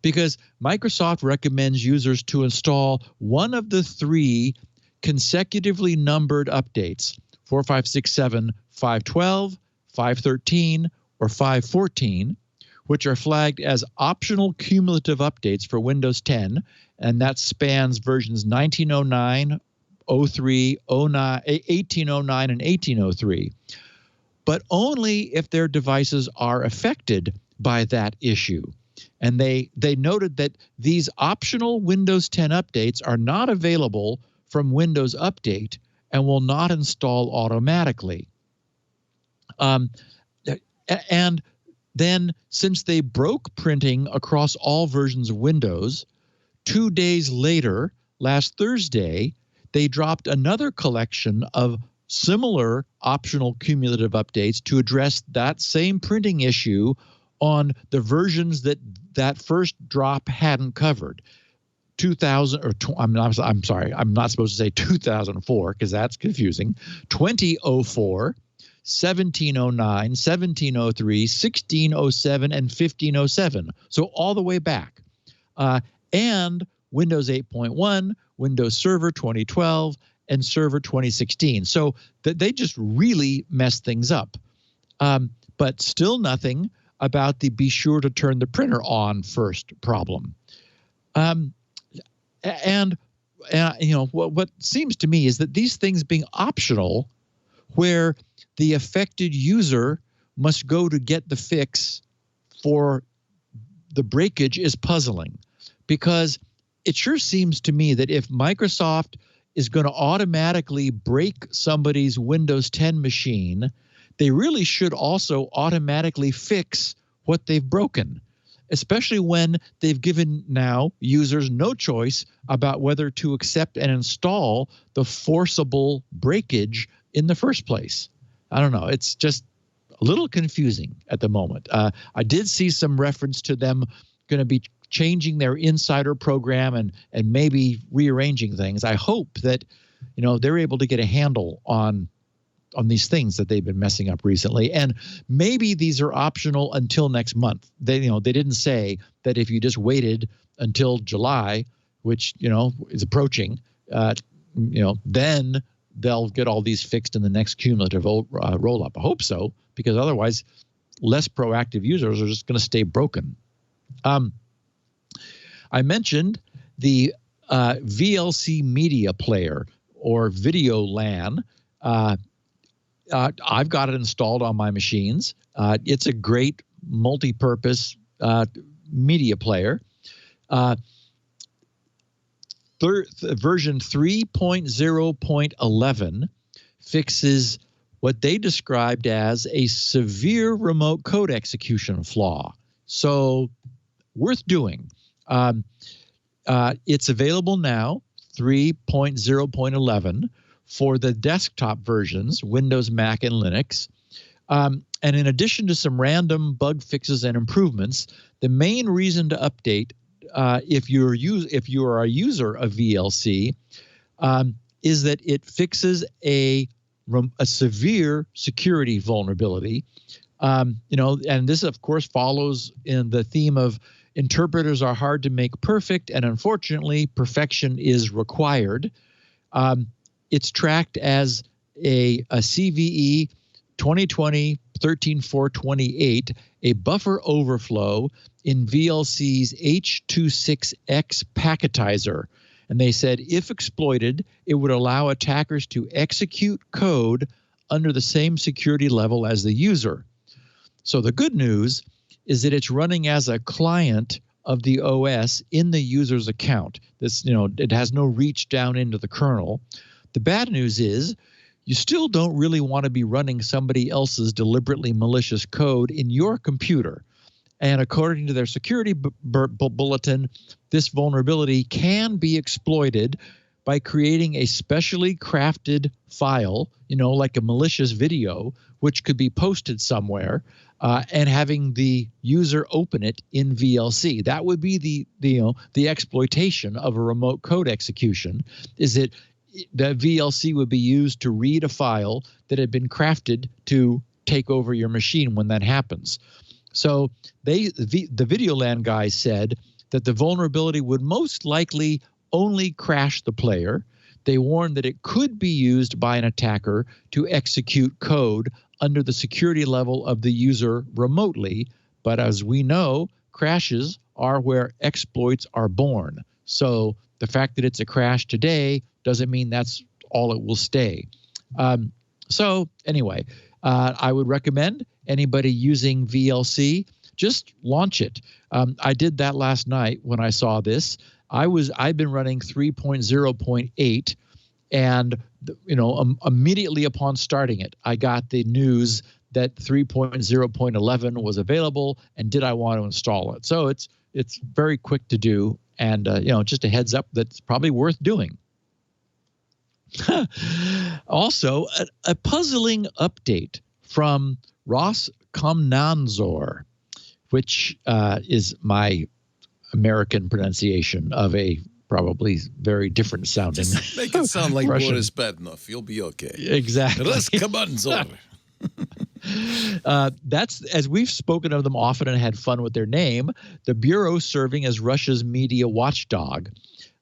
S4: Because Microsoft recommends users to install one of the three consecutively numbered updates, 4, 5, 6, 7, 512, 513, or 514, which are flagged as optional cumulative updates for Windows 10, and that spans versions 1909, 03, 09, 1809, and 1803, but only if their devices are affected by that issue. And they noted that these optional Windows 10 updates are not available from Windows Update and will not install automatically. And then, since they broke printing across all versions of Windows, 2 days later, last Thursday, they dropped another collection of similar optional cumulative updates to address that same printing issue on the versions that first drop hadn't covered. 2000 or I'm sorry, I'm not supposed to say 2004 because that's confusing. 2004, 1709, 1703, 1607, and 1507. So all the way back. And Windows 8.1, Windows Server 2012, and Server 2016. So they just really messed things up. But still nothing about the be sure to turn the printer on first problem. And you know, what seems to me is that these things being optional, where the affected user must go to get the fix for the breakage, is puzzling, because it sure seems to me that if Microsoft is going to automatically break somebody's Windows 10 machine, they really should also automatically fix what they've broken, especially when they've given now users no choice about whether to accept and install the forcible breakage in the first place. I don't know. It's just a little confusing at the moment. I did see some reference to them going to be changing their insider program and maybe rearranging things. I hope that, you know, they're able to get a handle on these things that they've been messing up recently. And maybe these are optional until next month. They didn't say that if you just waited until July, which, you know, is approaching, then they'll get all these fixed in the next cumulative roll up. I hope so, because otherwise less proactive users are just going to stay broken. I mentioned the VLC Media Player, or Video LAN. I've got it installed on my machines. It's a great multi-purpose media player. Version 3.0.11 fixes what they described as a severe remote code execution flaw. So worth doing. It's available now, 3.0.11, for the desktop versions, Windows, Mac, and Linux. And in addition to some random bug fixes and improvements, the main reason to update, if you are a user of VLC, is that it fixes a severe security vulnerability. And this, of course, follows in the theme of interpreters are hard to make perfect, and unfortunately, perfection is required. It's tracked as a CVE 2020-13428, a buffer overflow in VLC's H26X packetizer. And they said if exploited, it would allow attackers to execute code under the same security level as the user. So the good news is that it's running as a client of the OS in the user's account. This, it has no reach down into the kernel. The bad news is you still don't really want to be running somebody else's deliberately malicious code in your computer. And according to their security bulletin, this vulnerability can be exploited by creating a specially crafted file, like a malicious video, which could be posted somewhere, and having the user open it in VLC. That would be the exploitation of a remote code execution, is that the VLC would be used to read a file that had been crafted to take over your machine when that happens. So the VideoLAN guys said that the vulnerability would most likely only crash the player. They warned that it could be used by an attacker to execute code under the security level of the user remotely. But as we know, crashes are where exploits are born. So the fact that it's a crash today doesn't mean that's all it will stay. So anyway, I would recommend anybody using VLC, just launch it. I did that last night when I saw this. I've been running 3.0.8, and immediately upon starting it, I got the news that 3.0.11 was available, and did I want to install it? So it's very quick to do, and just a heads up that's probably worth doing. Also, a puzzling update from Ross Komnanzor, which is my American pronunciation of a probably very different sounding.
S5: Just make it sound like Boris Badenoff. You'll be okay.
S4: Exactly.
S5: Ross Komnanzor.
S4: That's, as we've spoken of them often and had fun with their name, the bureau serving as Russia's media watchdog.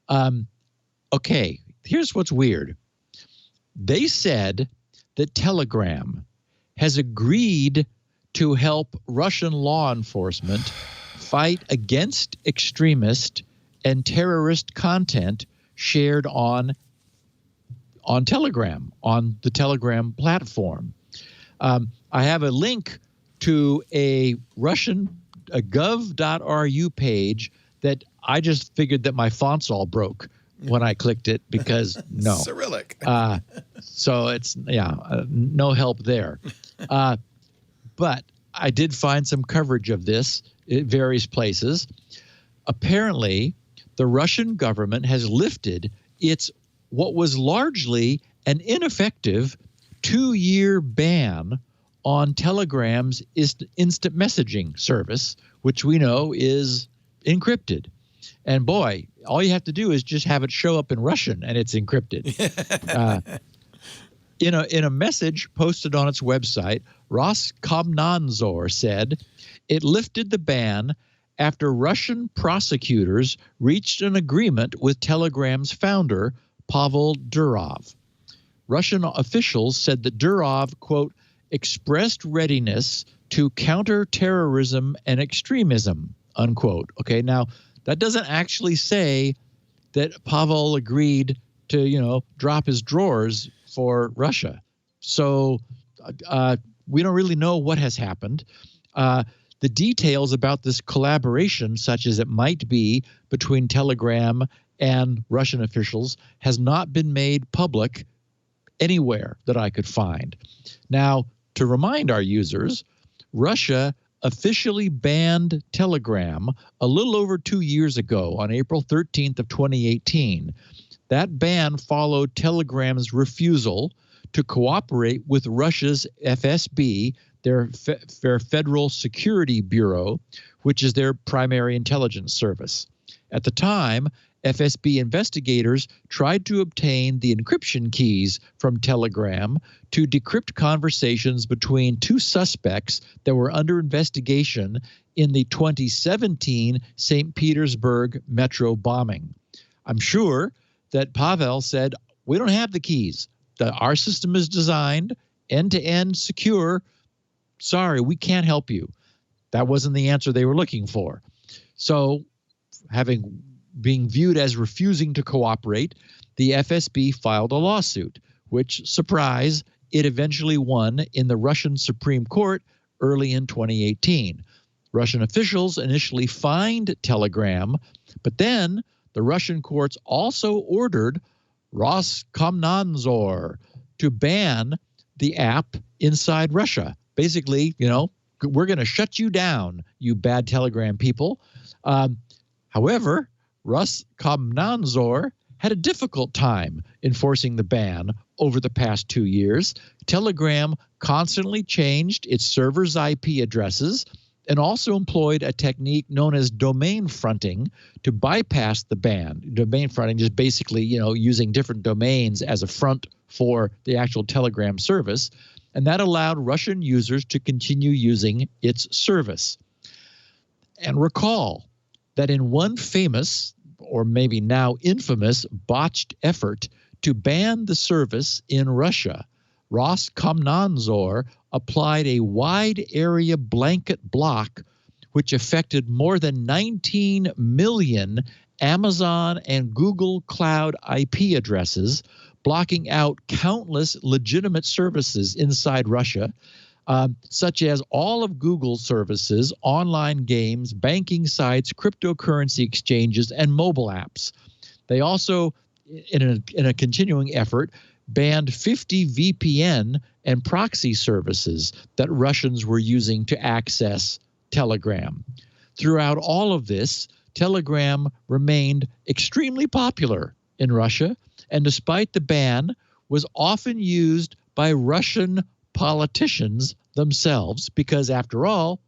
S4: Okay, here's what's weird. They said that Telegram has agreed to help Russian law enforcement fight against extremist and terrorist content shared on Telegram, on the Telegram platform. I have a link to a Russian gov.ru page that I just figured that my fonts all broke when I clicked it because no.
S1: Cyrillic.
S4: So it's, no help there. But I did find some coverage of this at various places. Apparently, the Russian government has lifted its what was largely an ineffective 2-year ban on Telegram's instant messaging service, which we know is encrypted. And boy, all you have to do is just have it show up in Russian and it's encrypted. In a message posted on its website, Roskomnadzor said it lifted the ban after Russian prosecutors reached an agreement with Telegram's founder, Pavel Durov. Russian officials said that Durov, quote, expressed readiness to counter terrorism and extremism, unquote. Okay, now that doesn't actually say that Pavel agreed to, drop his drawers for Russia. So we don't really know what has happened. The details about this collaboration, such as it might be between Telegram and Russian officials, has not been made public anywhere that I could find. Now, to remind our users, Russia officially banned Telegram a little over 2 years ago on April 13th of 2018. That ban followed Telegram's refusal to cooperate with Russia's FSB, their Federal Security Bureau, which is their primary intelligence service. At the time, FSB investigators tried to obtain the encryption keys from Telegram to decrypt conversations between two suspects that were under investigation in the 2017 St. Petersburg metro bombing. I'm sure that Pavel said, we don't have the keys. Our system is designed end-to-end secure. Sorry, we can't help you. That wasn't the answer they were looking for. So being viewed as refusing to cooperate, the FSB filed a lawsuit, which, surprise, it eventually won in the Russian Supreme Court early in 2018. Russian officials initially fined Telegram, but then the Russian courts also ordered Roskomnadzor to ban the app inside Russia. Basically, we're going to shut you down, you bad Telegram people. However, Roskomnadzor had a difficult time enforcing the ban over the past 2 years. Telegram constantly changed its servers' IP addresses and also employed a technique known as domain fronting to bypass the ban. Domain fronting is basically, using different domains as a front for the actual Telegram service, and that allowed Russian users to continue using its service. And recall that in one famous, or maybe now infamous, botched effort to ban the service in Russia, Roskomnadzor applied a wide area blanket block which affected more than 19 million Amazon and Google Cloud IP addresses, blocking out countless legitimate services inside Russia, such as all of Google's services, online games, banking sites, cryptocurrency exchanges, and mobile apps. They also, in a continuing effort, banned 50 VPN and proxy services that Russians were using to access Telegram. Throughout all of this, Telegram remained extremely popular in Russia, and despite the ban, was often used by Russian politicians themselves because, after all,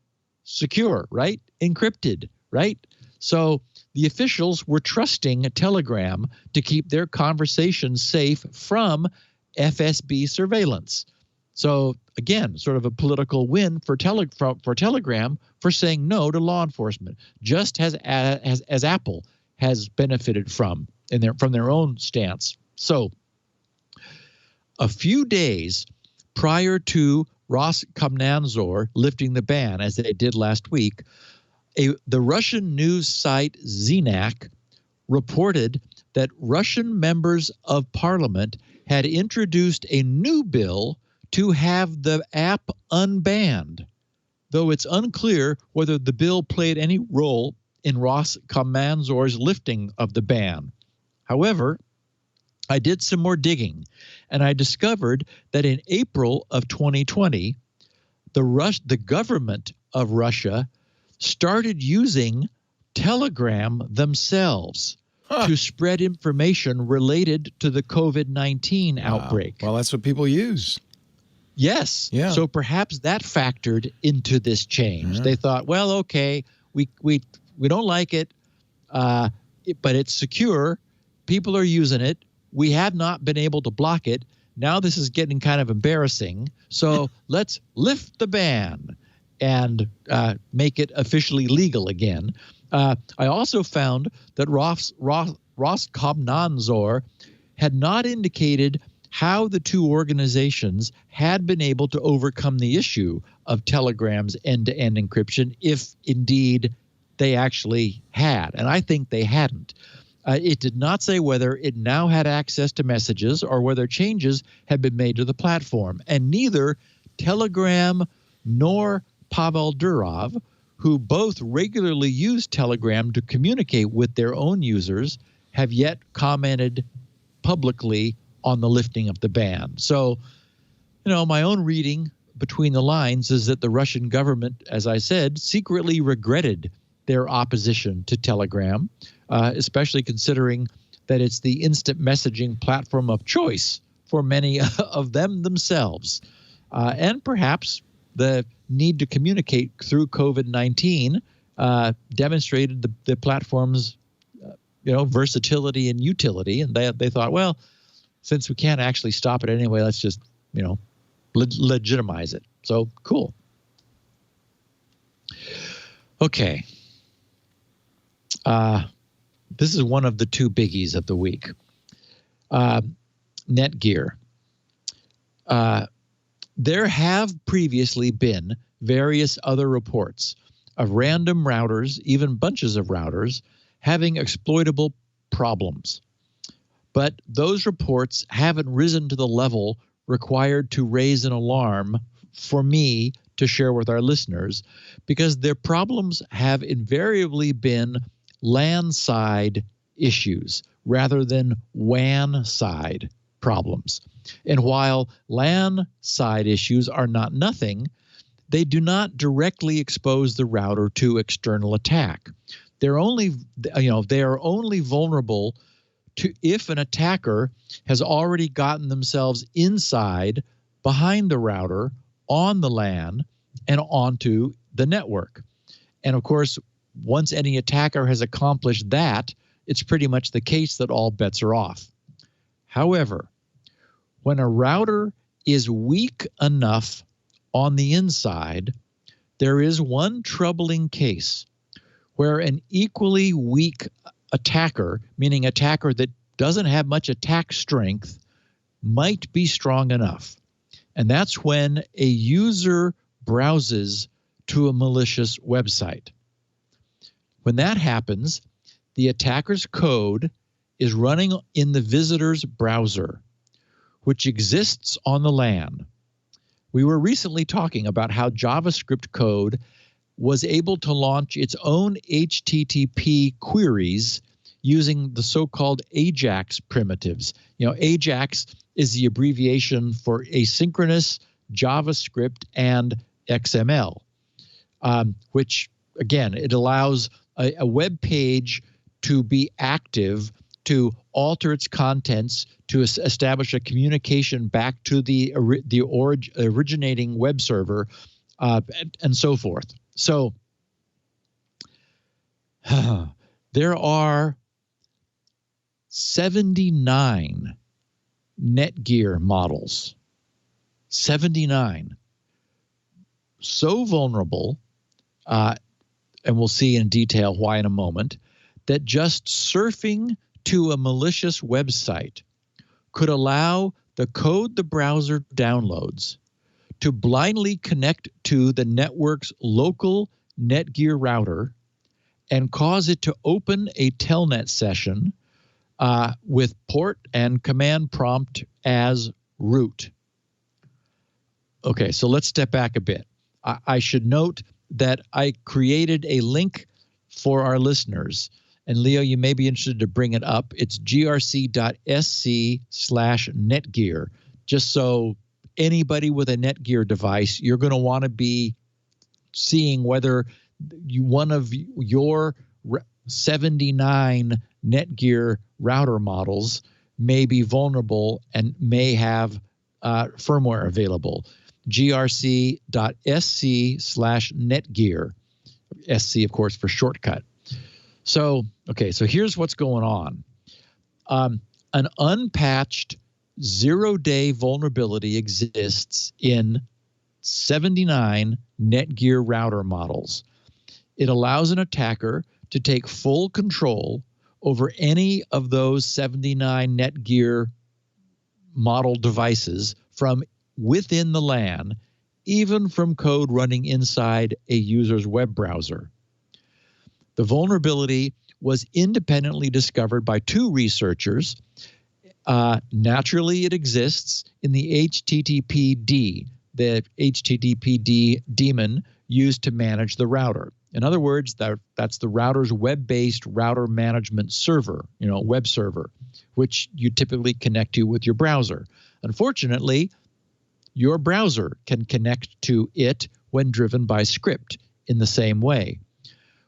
S4: secure, right? Encrypted, right? So the officials were trusting Telegram to keep their conversations safe from FSB surveillance. So again, sort of a political win for Telegram for saying no to law enforcement, just as Apple has benefited from their own stance. So a few days prior to Roskomnadzor lifting the ban, as they did last week, the Russian news site Znak reported that Russian members of parliament had introduced a new bill to have the app unbanned, though it's unclear whether the bill played any role in Roskomnadzor's lifting of the ban. However, I did some more digging, and I discovered that in April of 2020, the government of Russia started using Telegram themselves to spread information related to the COVID-19 outbreak.
S1: Well, that's what people use.
S4: Yes.
S1: Yeah.
S4: So perhaps that factored into this change.
S1: Yeah.
S4: They thought, well, okay, we don't like it, but it's secure. People are using it. We have not been able to block it. Now this is getting kind of embarrassing. So let's lift the ban and make it officially legal again. I also found that Roskomnadzor had not indicated how the two organizations had been able to overcome the issue of Telegram's end-to-end encryption, if indeed they actually had. And I think they hadn't. It did not say whether it now had access to messages or whether changes had been made to the platform. And neither Telegram nor Pavel Durov, who both regularly use Telegram to communicate with their own users, have yet commented publicly on the lifting of the ban. So, my own reading between the lines is that the Russian government, as I said, secretly regretted their opposition to Telegram, especially considering that it's the instant messaging platform of choice for many of them themselves. And perhaps the need to communicate through COVID-19 demonstrated the platform's versatility and utility. And they thought, well, since we can't actually stop it anyway, let's just, legitimize it. So cool. Okay. This is one of the two biggies of the week. Netgear. There have previously been various other reports of random routers, even bunches of routers, having exploitable problems. But those reports haven't risen to the level required to raise an alarm for me to share with our listeners, because their problems have invariably been LAN side issues rather than WAN side problems. And while LAN side issues are not nothing, they do not directly expose the router to external attack. They are only vulnerable to if an attacker has already gotten themselves inside, behind the router, on the LAN, and onto the network. And of course, once any attacker has accomplished that, it's pretty much the case that all bets are off. However, when a router is weak enough on the inside, there is one troubling case where an equally weak attacker, meaning attacker that doesn't have much attack strength, might be strong enough. And that's when a user browses to a malicious website. When that happens, the attacker's code is running in the visitor's browser, which exists on the LAN. We were recently talking about how JavaScript code was able to launch its own HTTP queries using the so-called AJAX primitives. AJAX is the abbreviation for asynchronous JavaScript and XML, which, again, it allows a web page to be active, to alter its contents, to establish a communication back to the originating web server, and so forth. So there are 79 Netgear models 79. So vulnerable, and we'll see in detail why in a moment, that just surfing to a malicious website could allow the code the browser downloads to blindly connect to the network's local Netgear router and cause it to open a telnet session with port and command prompt as root. Okay, so let's step back a bit. I should note that I created a link for our listeners. And Leo, you may be interested to bring it up. It's grc.sc/Netgear. Just so anybody with a Netgear device, you're going to want to be seeing whether one of your 79 Netgear router models may be vulnerable and may have firmware available. grc.sc/Netgear. SC, of course, for shortcut. So, okay, so here's what's going on. An unpatched 0-day vulnerability exists in 79 Netgear router models. It allows an attacker to take full control over any of those 79 Netgear model devices from within the LAN, even from code running inside a user's web browser. The vulnerability was independently discovered by two researchers. Naturally, it exists in the HTTPD, the HTTPD daemon used to manage the router. In other words, that's the router's web-based router management server, web server, which you typically connect to with your browser. Unfortunately, your browser can connect to it when driven by script in the same way.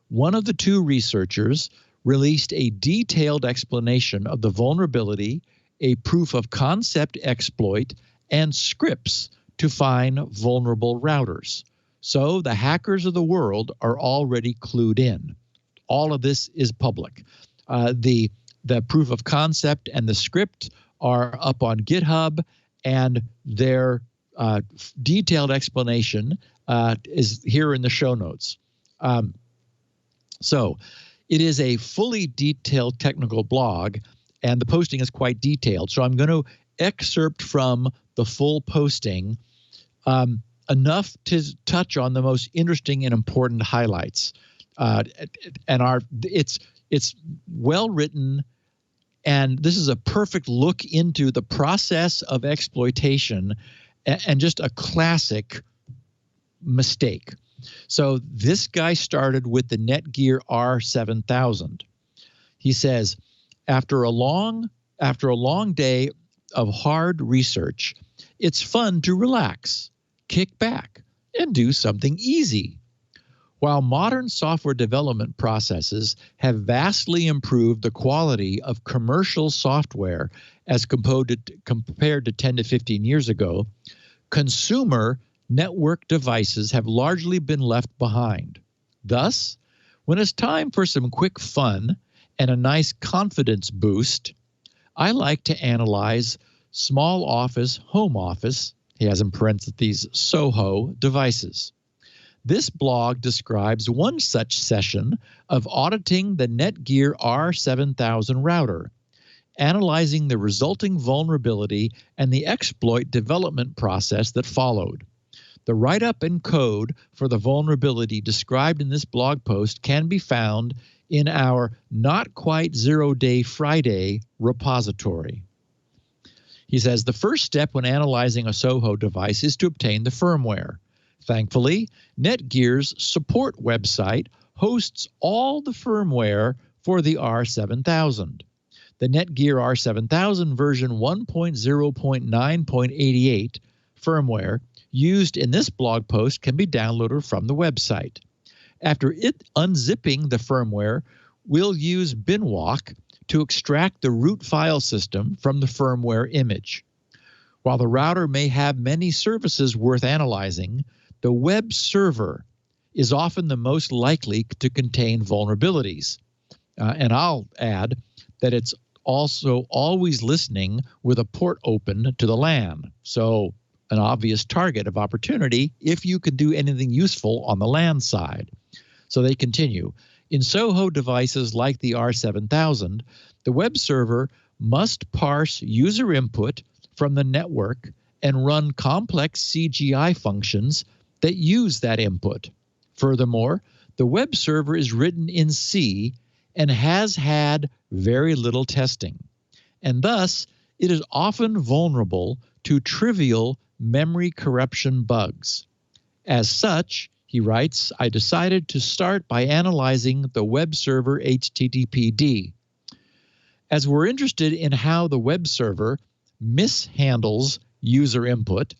S4: One of the two researchers released a detailed explanation of the vulnerability, a proof of concept exploit, and scripts to find vulnerable routers. So the hackers of the world are already clued in. All of this is public. The proof of concept and the script are up on GitHub, and their detailed explanation is here in the show notes. So it is a fully detailed technical blog, and the posting is quite detailed. So I'm going to excerpt from the full posting, enough to touch on the most interesting and important highlights. It's well written, and this is a perfect look into the process of exploitation and just a classic mistake. So this guy started with the Netgear R7000. He says, after a long day of hard research, it's fun to relax, kick back, and do something easy. While modern software development processes have vastly improved the quality of commercial software as compared to 10 to 15 years ago, consumer network devices have largely been left behind. Thus, when it's time for some quick fun and a nice confidence boost, I like to analyze small office, home office, he has in parentheses, SOHO devices. This blog describes one such session of auditing the Netgear R7000 router, analyzing the resulting vulnerability and the exploit development process that followed. The write-up and code for the vulnerability described in this blog post can be found in our Not Quite 0-Day Friday repository. He says the first step when analyzing a SOHO device is to obtain the firmware. Thankfully, Netgear's support website hosts all the firmware for the R7000. The Netgear R7000 version 1.0.9.88 firmware used in this blog post can be downloaded from the website. After unzipping the firmware, we'll use binwalk to extract the root file system from the firmware image. While the router may have many services worth analyzing, the web server is often the most likely to contain vulnerabilities. And I'll add that it's also always listening with a port open to the LAN. So an obvious target of opportunity if you can do anything useful on the LAN side. So they continue. In SOHO devices like the R7000, the web server must parse user input from the network and run complex CGI functions that use that input. Furthermore, the web server is written in C and has had very little testing, and thus it is often vulnerable to trivial memory corruption bugs. As such, he writes, I decided to start by analyzing the web server HTTPD. As we're interested in how the web server mishandles user input,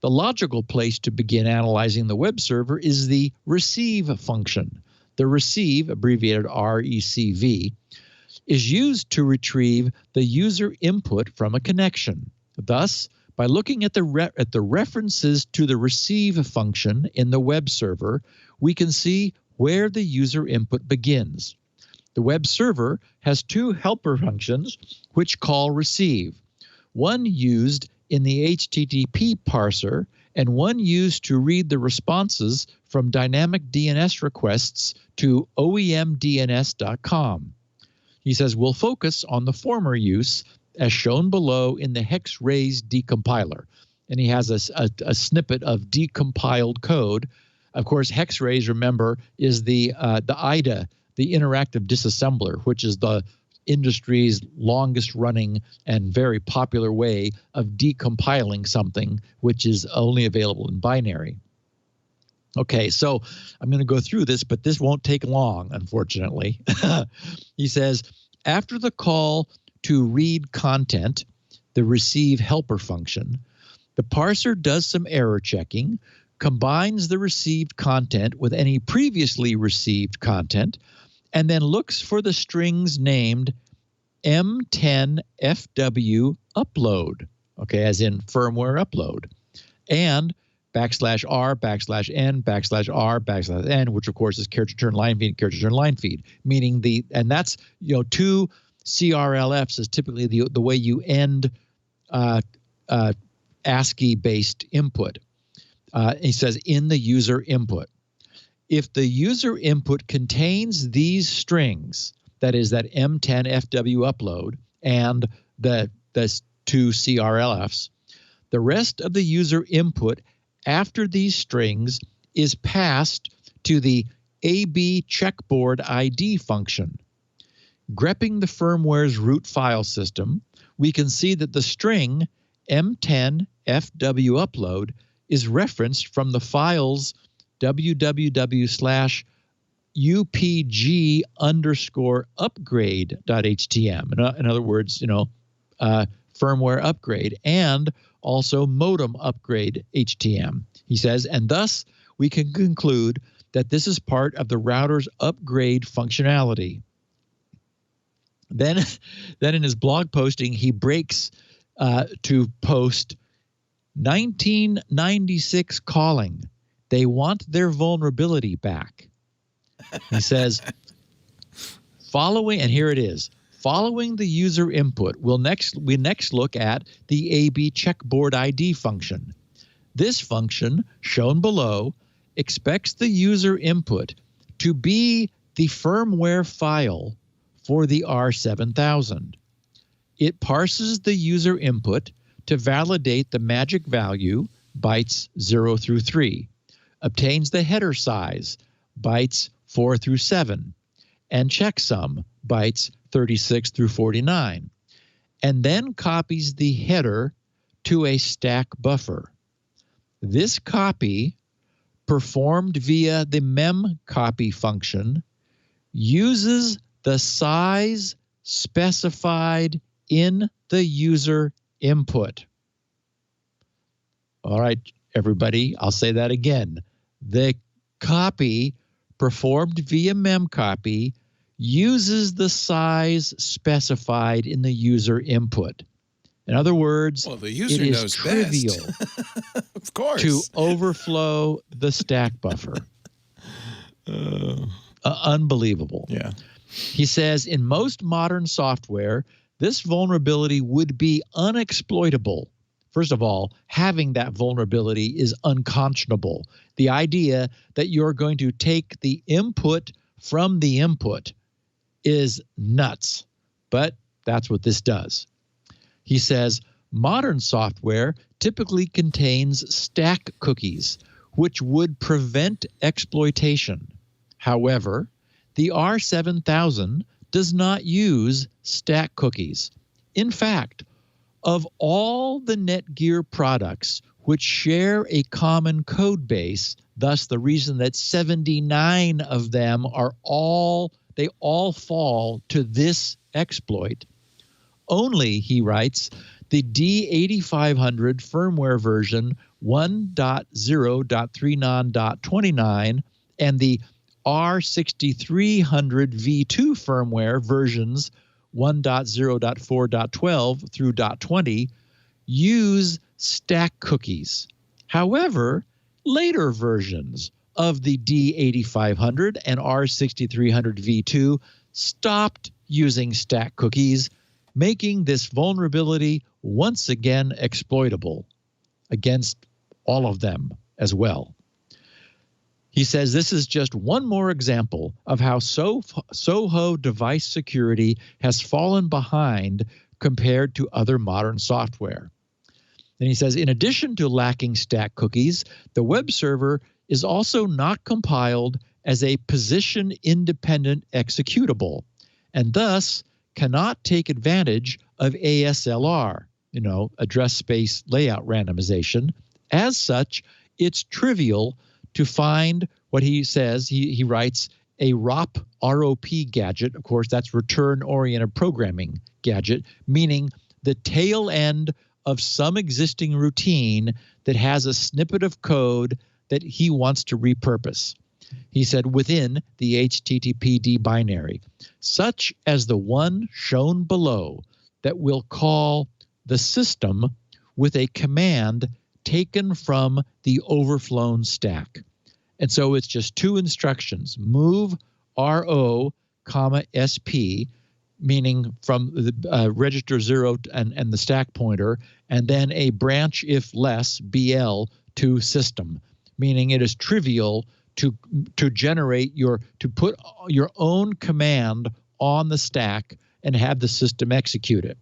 S4: the logical place to begin analyzing the web server is the receive function. The receive, abbreviated RECV, is used to retrieve the user input from a connection. Thus, by looking at the references to the receive function in the web server, we can see where the user input begins. The web server has two helper functions which call receive, one used in the HTTP parser and one used to read the responses from dynamic DNS requests to OEMDNS.com. He says we'll focus on the former use as shown below in the hexraise decompiler. And he has a snippet of decompiled code. Of course, hexraise, remember, is the IDA, the interactive disassembler, which is the industry's longest running and very popular way of decompiling something which is only available in binary. Okay, so I'm going to go through this, but this won't take long, unfortunately. He says, after the call to read content, the receive helper function, the parser does some error checking, combines the received content with any previously received content, and then looks for the strings named M10FW upload, okay, as in firmware upload, and /R, /N, /R, /N, which of course is character return line feed, character return line feed, meaning and that's, two CRLFs is typically the way you end ASCII-based input. He says in the user input. If the user input contains these strings, that is that M10FW upload and the two CRLFs, the rest of the user input after these strings is passed to the AB checkboard ID function. Grepping the firmware's root file system, we can see that the string M10FW upload is referenced from the files www/upg_upgrade.htm. In other words, firmware upgrade and also modem upgrade HTM. He says, and thus we can conclude that this is part of the router's upgrade functionality. Then in his blog posting, he breaks to post 1996 calling. They want their vulnerability back. He says, following the user input, we next look at the AB checkboard ID function. This function, shown below, expects the user input to be the firmware file for the R7000. It parses the user input to validate the magic value, bytes 0 through 3, obtains the header size, bytes 4 through 7, and checksum, bytes 36 through 49, and then copies the header to a stack buffer. This copy, performed via the memcopy function, uses the size specified in the user input. All right, everybody, I'll say that again. The copy performed via memcopy uses the size specified in the user input. In other words,
S1: the user
S4: it is
S1: knows
S4: trivial
S1: best. Of course.
S4: to overflow the stack buffer. Unbelievable.
S1: Yeah.
S4: He says, in most modern software, this vulnerability would be unexploitable first of all, having that vulnerability is unconscionable. The idea that you're going to take the input from the input is nuts, but that's what this does. He says, modern software typically contains stack cookies, which would prevent exploitation. However, the R7000 does not use stack cookies. In fact, of all the Netgear products which share a common code base, thus the reason that 79 of them are all fall to this exploit, only, he writes, the D8500 firmware version 1.0.39.29 and the R6300 V2 firmware versions 1.0.4.12 through .20 use stack cookies. However, later versions of the D8500 and R6300 V2 stopped using stack cookies, making this vulnerability once again exploitable against all of them as well. He says this is just one more example of how Soho device security has fallen behind compared to other modern software. And he says, in addition to lacking stack cookies, the web server is also not compiled as a position-independent executable, and thus cannot take advantage of ASLR, address space layout randomization. As such, it's trivial to find what he says, he writes, a ROP gadget. Of course, that's return-oriented programming gadget, meaning the tail end of some existing routine that has a snippet of code that he wants to repurpose. He said within the HTTPD binary, such as the one shown below that will call the system with a command taken from the overflown stack. And so it's just two instructions, move RO, SP, meaning from the register 0 and the stack pointer, and then a branch if less, BL, to system, meaning it is trivial to generate to put your own command on the stack and have the system execute it.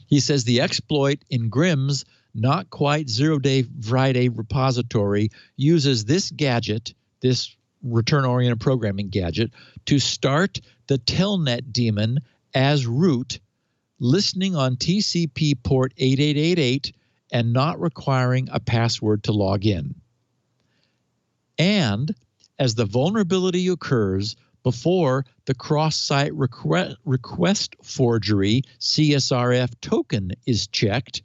S4: He says the exploit in Grimm's not quite zero-day Friday repository uses this gadget, this return-oriented programming gadget, to start the telnet daemon as root, listening on TCP port 8888 and not requiring a password to log in. And as the vulnerability occurs before the cross-site request forgery CSRF token is checked,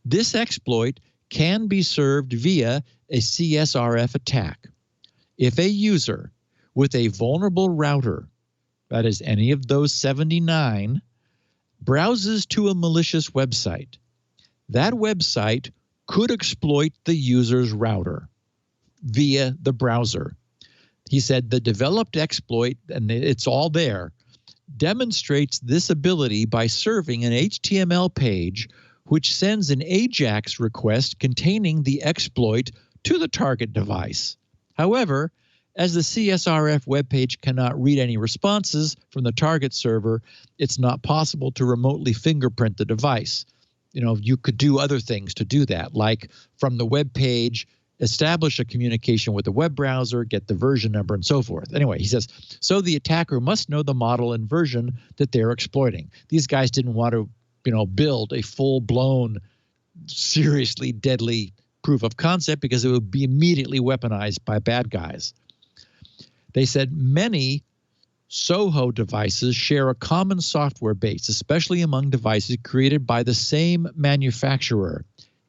S4: this exploit can be served via a CSRF attack. If a user with a vulnerable router, that is any of those 79, browses to a malicious website, that website could exploit the user's router via the browser. He said the developed exploit, and it's all there, demonstrates this ability by serving an HTML page which sends an AJAX request containing the exploit to the target device. However, as the CSRF webpage cannot read any responses from the target server, it's not possible to remotely fingerprint the device. You could do other things to do that, like from the web page, establish a communication with the web browser, get the version number, and so forth. Anyway, he says, so the attacker must know the model and version that they're exploiting. These guys didn't want to, build a full-blown, seriously deadly proof of concept because it would be immediately weaponized by bad guys. They said many Soho devices share a common software base, especially among devices created by the same manufacturer.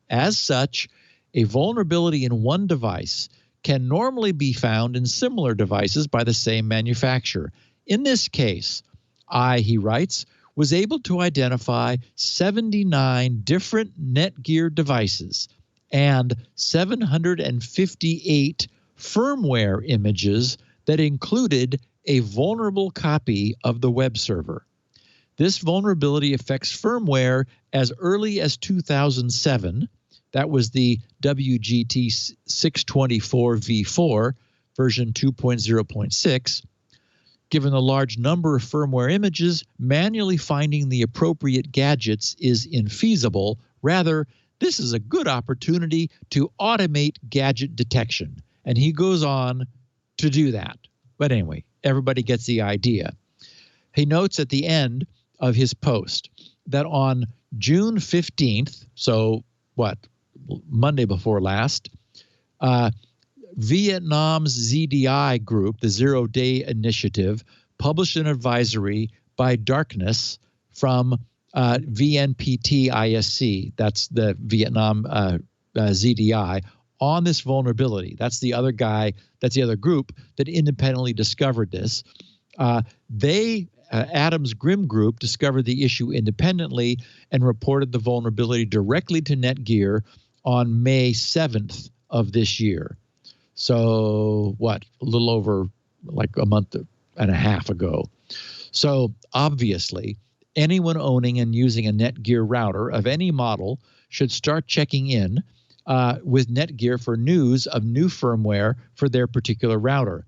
S4: As such, a vulnerability in one device can normally be found in similar devices by the same manufacturer. In this case, he writes, was able to identify 79 different Netgear devices and 758 firmware images that included a vulnerable copy of the web server. This vulnerability affects firmware as early as 2007. That was the WGT 624 v4 version 2.0.6. Given the large number of firmware images, manually finding the appropriate gadgets is infeasible. Rather, this is a good opportunity to automate gadget detection. And he goes on to do that. But anyway, everybody gets the idea. He notes at the end of his post that on June 15th, so what, Monday before last, Vietnam's ZDI group, the Zero Day Initiative, published an advisory by Darkness from VNPT ISC, that's the Vietnam ZDI, on this vulnerability. That's the other guy, that's the other group that independently discovered this. Adam's Grimm group discovered the issue independently and reported the vulnerability directly to Netgear on May 7th of this year. So what, a little over like a month and a half ago. So obviously, anyone owning and using a Netgear router of any model should start checking in with Netgear for news of new firmware for their particular router.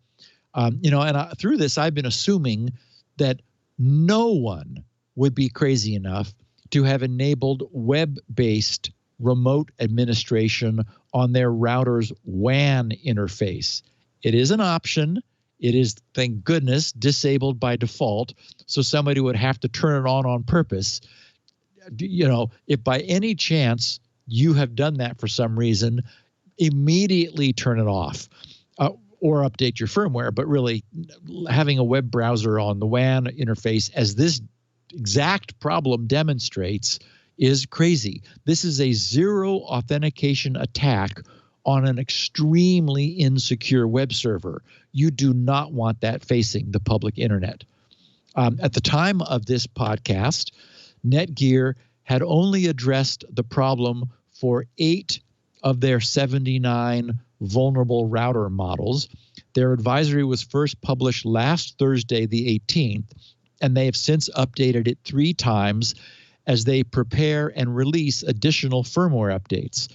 S4: Through this, I've been assuming that no one would be crazy enough to have enabled web-based remote administration on their router's WAN interface. It is an option. It is, thank goodness, disabled by default, so somebody would have to turn it on purpose. If by any chance you have done that for some reason, immediately turn it off or update your firmware. But really, having a web browser on the WAN interface, as this exact problem demonstrates, is crazy. This is a zero authentication attack on an extremely insecure web server. You do not want that facing the public internet. At the time of this podcast, Netgear had only addressed the problem for 8 of their 79 vulnerable router models. Their advisory was first published last Thursday, the 18th, and they have since updated it 3 times as they prepare and release additional firmware updates.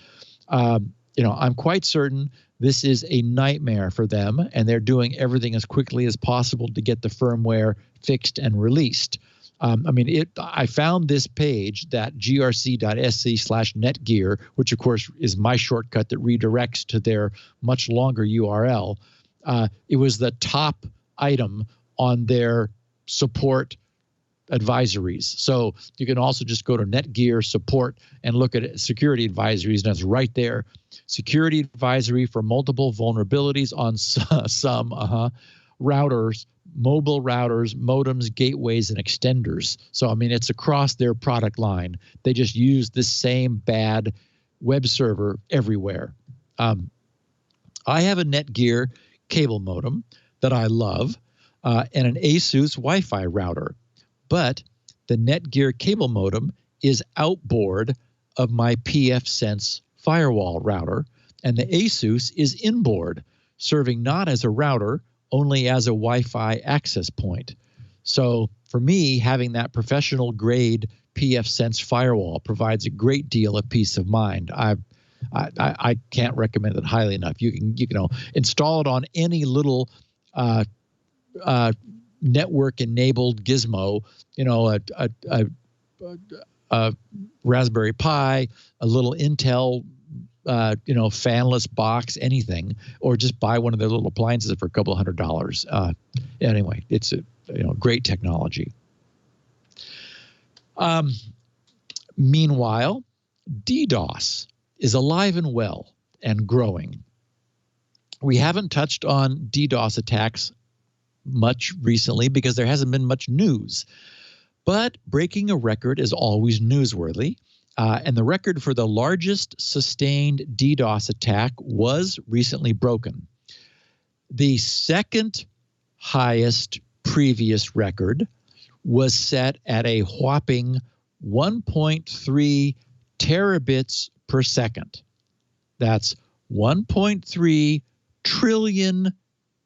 S4: I'm quite certain this is a nightmare for them, and they're doing everything as quickly as possible to get the firmware fixed and released. I found this page, that grc.sc/netgear, which of course is my shortcut that redirects to their much longer URL. It was the top item on their support advisories. So you can also just go to Netgear support and look at security advisories, and it's right there. Security advisory for multiple vulnerabilities on some routers, mobile routers, modems, gateways, and extenders. So, it's across their product line. They just use this same bad web server everywhere. I have a Netgear cable modem that I love and an Asus Wi-Fi router. But the Netgear cable modem is outboard of my pfSense firewall router, and the Asus is inboard, serving not as a router, only as a Wi-Fi access point. So for me, having that professional grade pfSense firewall provides a great deal of peace of mind. I can't recommend it highly enough. You can install it on any little network-enabled gizmo, a Raspberry Pi, a little Intel, fanless box, anything, or just buy one of their little appliances for a couple $100. Anyway, it's a great technology. Meanwhile, DDoS is alive and well and growing. We haven't touched on DDoS attacks much recently because there hasn't been much news. But breaking a record is always newsworthy. And the record for the largest sustained DDoS attack was recently broken. The second highest previous record was set at a whopping 1.3 terabits per second. That's 1.3 trillion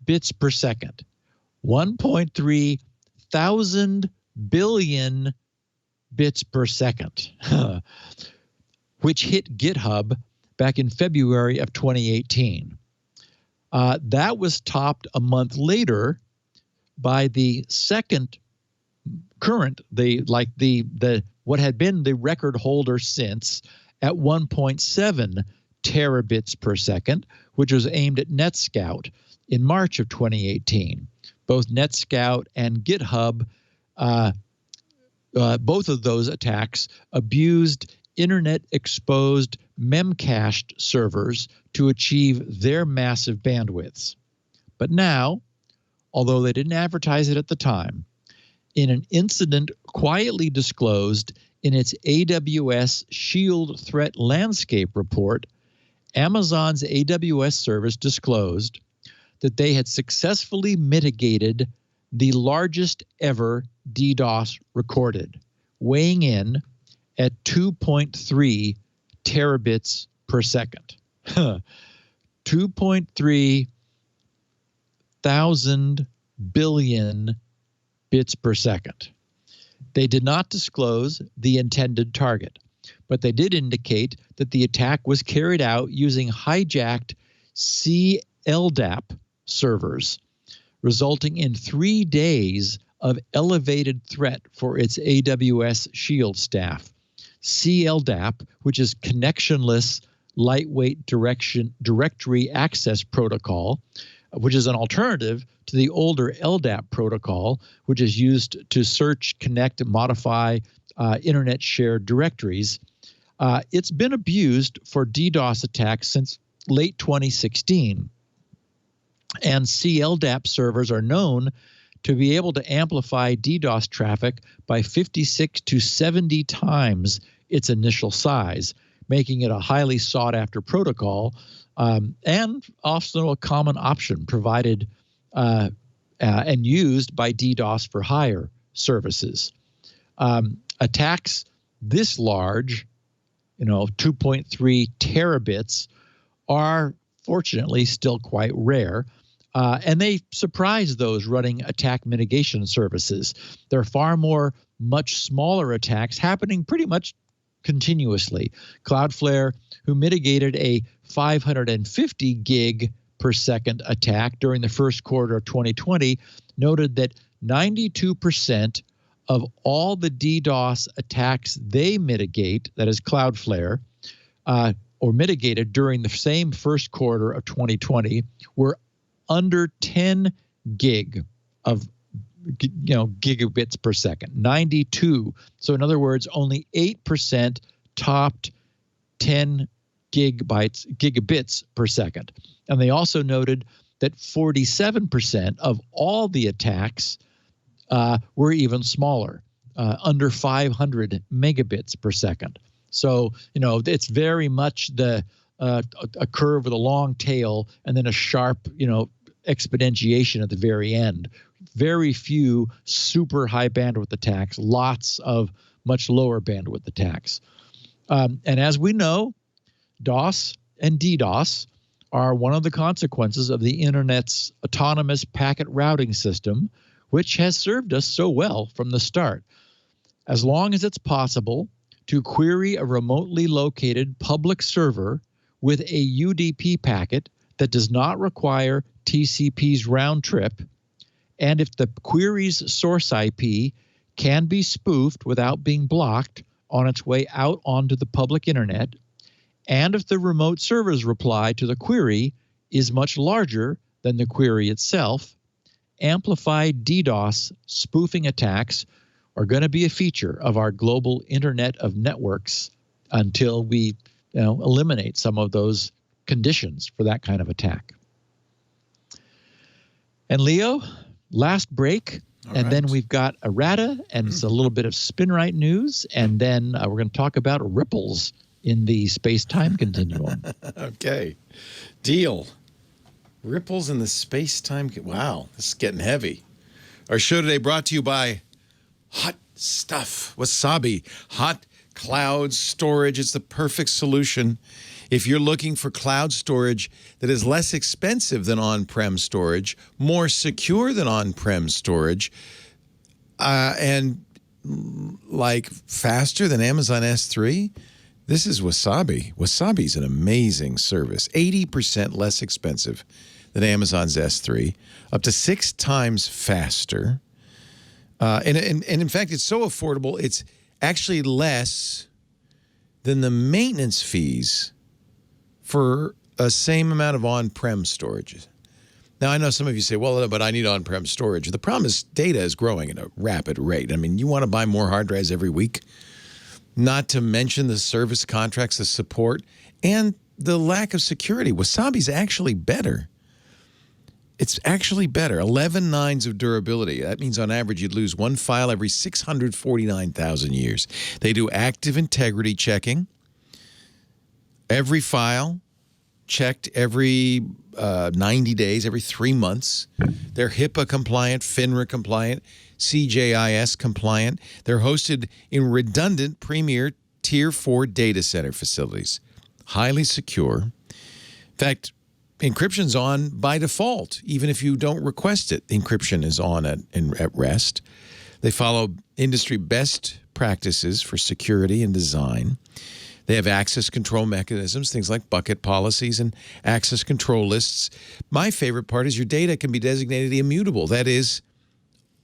S4: bits per second. 1.3 thousand billion bits per second, which hit GitHub back in February of 2018. That was topped a month later by the second current, what had been the record holder since, at 1.7 terabits per second, which was aimed at NetScout in March of 2018. Both NetScout and GitHub, both of those attacks abused internet-exposed memcached servers to achieve their massive bandwidths. But now, although they didn't advertise it at the time, in an incident quietly disclosed in its AWS Shield Threat Landscape report, Amazon's AWS service disclosed that they had successfully mitigated the largest ever DDoS recorded, weighing in at 2.3 terabits per second. 2.3 thousand billion bits per second. They did not disclose the intended target, but they did indicate that the attack was carried out using hijacked CLDAP servers, resulting in 3 days of elevated threat for its AWS Shield staff. CLDAP, which is Connectionless Lightweight Directory Access Protocol, which is an alternative to the older LDAP protocol, which is used to search, connect, and modify internet shared directories. It's been abused for DDoS attacks since late 2016. And CLDAP servers are known to be able to amplify DDoS traffic by 56 to 70 times its initial size, making it a highly sought-after protocol and also a common option provided and used by DDoS for hire services. Attacks this large, 2.3 terabits, are fortunately still quite rare. And they surprise those running attack mitigation services. There are far more, much smaller attacks happening pretty much continuously. Cloudflare, who mitigated a 550 gig per second attack during the first quarter of 2020, noted that 92% of all the DDoS attacks they mitigate, that is Cloudflare, or mitigated during the same first quarter of 2020, were under 10 gig of gigabits per second, 92. So in other words, only 8% topped 10 gigabits per second. And they also noted that 47% of all the attacks were even smaller, under 500 megabits per second. So, it's very much a curve with a long tail and then a sharp, exponentiation at the very end. Very few super high bandwidth attacks, lots of much lower bandwidth attacks. And as we know, DOS and DDoS are one of the consequences of the internet's autonomous packet routing system, which has served us so well from the start. As long as it's possible to query a remotely located public server with a UDP packet that does not require TCP's round trip, and if the query's source IP can be spoofed without being blocked on its way out onto the public internet, and if the remote server's reply to the query is much larger than the query itself, amplified DDoS spoofing attacks are going to be a feature of our global Internet of Networks until we eliminate some of those conditions for that kind of attack. And Leo, last break, then we've got errata and it's a little bit of SpinRite news, and then we're going to talk about ripples in the space-time continuum.
S1: Okay, deal. Ripples in the space-time. Wow, this is getting heavy. Our show today brought to you by Hot Stuff Wasabi. Hot cloud storage. It's the perfect solution if you're looking for cloud storage that is less expensive than on-prem storage, more secure than on-prem storage, and like faster than Amazon S3? This is Wasabi. Wasabi's an amazing service. 80% less expensive than Amazon's S3, up to 6 times faster. And in fact, it's so affordable, it's actually less than the maintenance fees for a same amount of on-prem storage. Now, I know some of you say, well, but I need on-prem storage. The problem is data is growing at a rapid rate. I mean, you want to buy more hard drives every week, not to mention the service contracts, the support, and the lack of security. Wasabi's actually better. It's actually better. 11 nines of durability. That means on average you'd lose 1 file every 649,000 years. They do active integrity checking. Every file checked every 90 days, every 3 months. They're HIPAA compliant, FINRA compliant, CJIS compliant. They're hosted in redundant premier Tier 4 data center facilities. Highly secure. In fact, encryption's on by default. Even if you don't request it, encryption is on at rest. They follow industry best practices for security and design. They have access control mechanisms, things like bucket policies and access control lists. My favorite part is your data can be designated immutable. That is,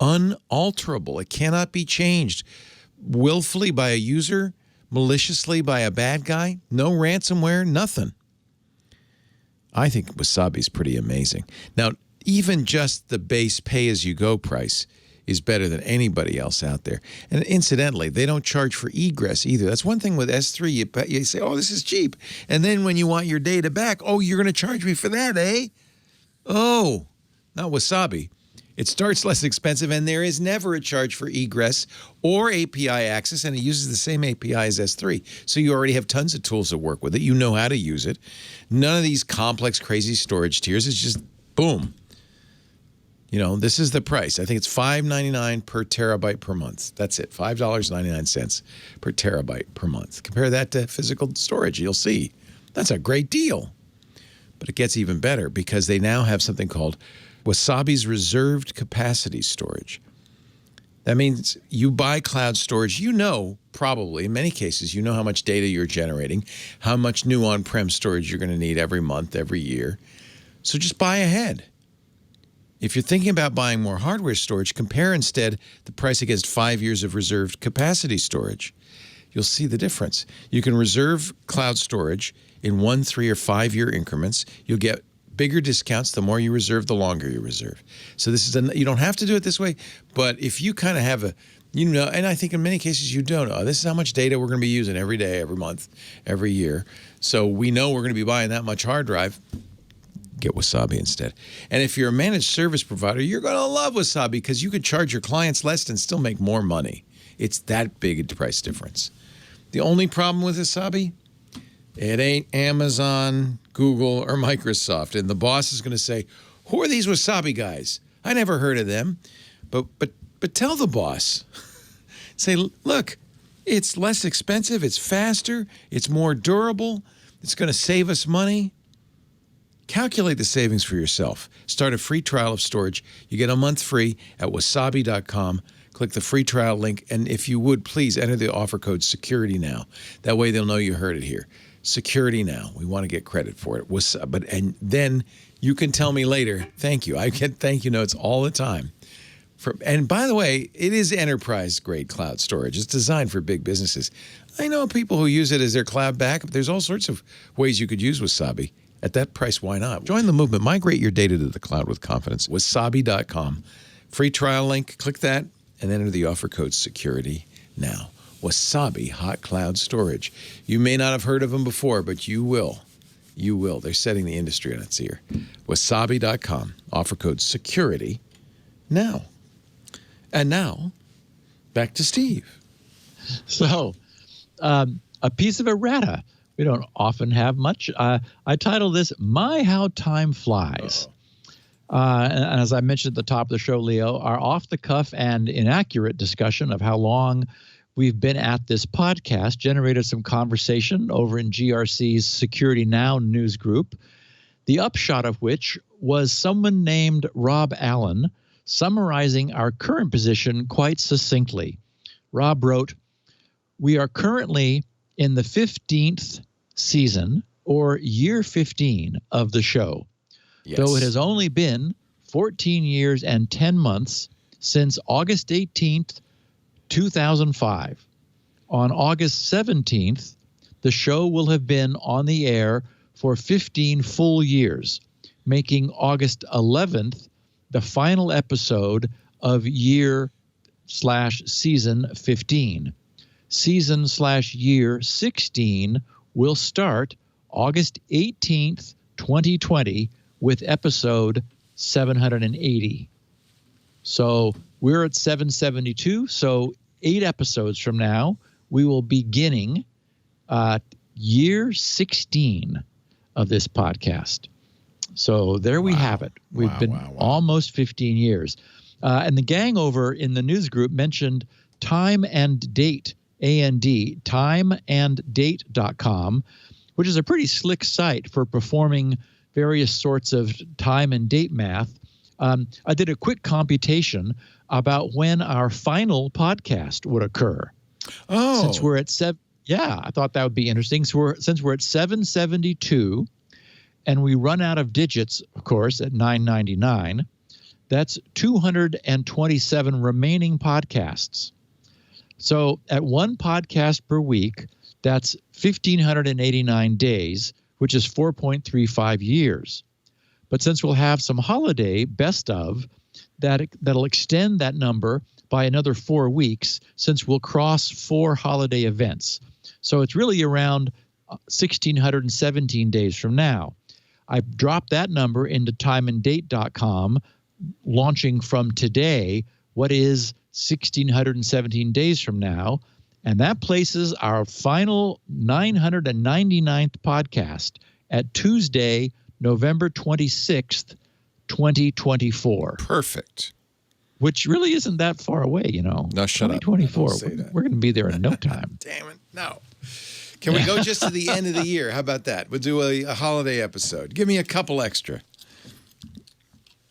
S1: unalterable. It cannot be changed willfully by a user, maliciously by a bad guy. No ransomware, nothing. I think Wasabi's pretty amazing. Now, even just the base pay-as-you-go price is better than anybody else out there. And incidentally, they don't charge for egress either. That's one thing with S3. You say, oh, this is cheap. And then when you want your data back, oh, you're going to charge me for that, eh? Oh, not Wasabi. It starts less expensive, and there is never a charge for egress or API access, and it uses the same API as S3. So you already have tons of tools that work with it. You know how to use it. None of these complex, crazy storage tiers. It's just, boom. You know, this is the price. I think it's $5.99 per terabyte per month. That's it, $5.99 per terabyte per month. Compare that to physical storage. You'll see that's a great deal. But it gets even better because they now have something called Wasabi's reserved capacity storage. That means you buy cloud storage, you know, probably in many cases, you know how much data you're generating, how much new on-prem storage you're going to need every month, every year. So just buy ahead. If you're thinking about buying more hardware storage, compare instead the price against 5 years of reserved capacity storage. You'll see the difference. You can reserve cloud storage in 1, 3, or 5 year increments. You'll get bigger discounts the more you reserve, the longer you reserve. So this is you don't have to do it this way, but if you kind of have you know, and I think in many cases you don't know, this is how much data we're going to be using every day, every month, every year. So we know we're going to be buying that much hard drive. Get Wasabi instead. And if you're a managed service provider, you're going to love Wasabi because you could charge your clients less and still make more money. It's that big a price difference. The only problem with Wasabi, it ain't Amazon, Google, or Microsoft. And the boss is going to say, who are these Wasabi guys? I never heard of them. But tell the boss. Say, look, it's less expensive, it's faster, it's more durable, it's going to save us money. Calculate the savings for yourself. Start a free trial of storage. You get a month free at wasabi.com. Click the free trial link. And if you would, please enter the offer code SECURITYNOW. That way they'll know you heard it here. Security Now. We want to get credit for it. And then you can tell me later, thank you. I get thank you notes all the time. And by the way, it is enterprise-grade cloud storage. It's designed for big businesses. I know people who use it as their cloud backup. There's all sorts of ways you could use Wasabi. At that price, why not? Join the movement. Migrate your data to the cloud with confidence. Wasabi.com. Free trial link. Click that and enter the offer code SECURITY NOW. Wasabi Hot Cloud Storage. You may not have heard of them before, but you will. You will. They're setting the industry on its ear. Wasabi.com. Offer code SECURITY NOW. And now, back to Steve.
S4: So, a piece of errata. We don't often have much. I titled this, My How Time Flies. And as I mentioned at the top of the show, Leo, our off-the-cuff and inaccurate discussion of how long we've been at this podcast generated some conversation over in GRC's Security Now news group, the upshot of which was someone named Rob Allen summarizing our current position quite succinctly. Rob wrote, "We are currently in the 15th season, or year 15 of the show, though it has only been 14 years and 10 months since August 18th, 2005. On August 17th, the show will have been on the air for 15 full years, making August 11th the final episode of year/season 15. Season/year 16 will start August 18th, 2020, with episode 780. So we're at 772. So 8 episodes from now, we will be beginning year 16 of this podcast. So there we have it. We've been almost 15 years. And the gang over in the news group mentioned Time and Date, A-N-D, timeanddate.com, which is a pretty slick site for performing various sorts of time and date math. I did a quick computation about when our final podcast would occur.
S1: Oh.
S4: Since we're at I thought that would be interesting. So since we're at 772 and we run out of digits, of course, at 999, that's 227 remaining podcasts. So at one podcast per week, that's 1,589 days, which is 4.35 years. But since we'll have some holiday best of, that'll extend that number by another 4 weeks, since we'll cross 4 holiday events. So it's really around 1,617 days from now. I've dropped that number into timeanddate.com, launching from today, what is 1,617 days from now. And that places our final 999th podcast at Tuesday, November 26th, 2024.
S1: Perfect.
S4: Which really isn't that far away, you know.
S1: No, shut up.
S4: 2024. We're going to be there in no time.
S1: Damn it. No. Can we go just to the end of the year? How about that? We'll do a holiday episode. Give me a couple extra.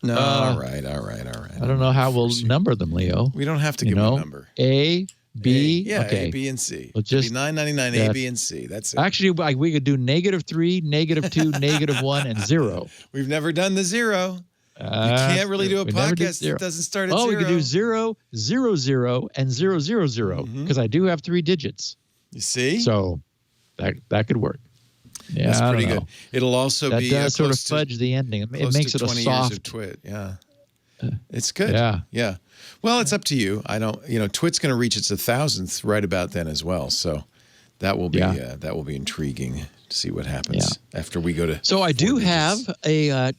S1: No, all right.
S4: I don't know how we'll number them, Leo.
S1: We don't have to give them a number.
S4: A, B,
S1: A, B, and C.
S4: Let's just
S1: $9.99, A, B, and C. That's it.
S4: Actually, we could do -3, -2, -1, and 0.
S1: We've never done the 0. You can't really do a podcast that doesn't start at 0.
S4: Oh, we could do 0, 0, 0, and 0, 0, 0, because I do have 3 digits.
S1: You see?
S4: So that could work. Yeah,
S1: that's pretty good. It'll also be
S4: does sort of fudge the ending. It makes it a
S1: 20
S4: soft.
S1: years of TWiT. Yeah, it's good.
S4: Yeah.
S1: Well, it's up to you. I don't. TWiT's going to reach its 1,000th right about then as well. So that will be intriguing to see what happens after we go to.
S4: So I do have a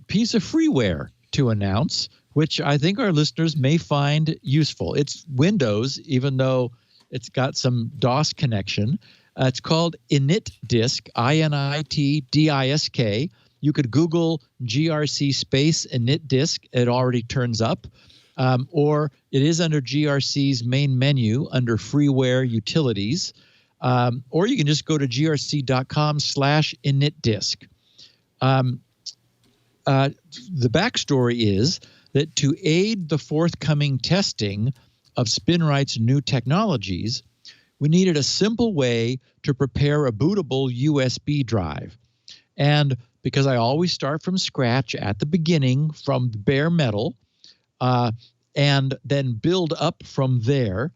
S4: piece of freeware to announce, which I think our listeners may find useful. It's Windows, even though it's got some DOS connection. It's called Init Disk, INIT-DISK. You could Google GRC space Init Disk. It already turns up. Or it is under GRC's main menu under freeware utilities. Or you can just go to grc.com/initdisk. The backstory is that to aid the forthcoming testing of SpinRight's new technologies, we needed a simple way to prepare a bootable USB drive. And because I always start from scratch at the beginning from bare metal, and then build up from there,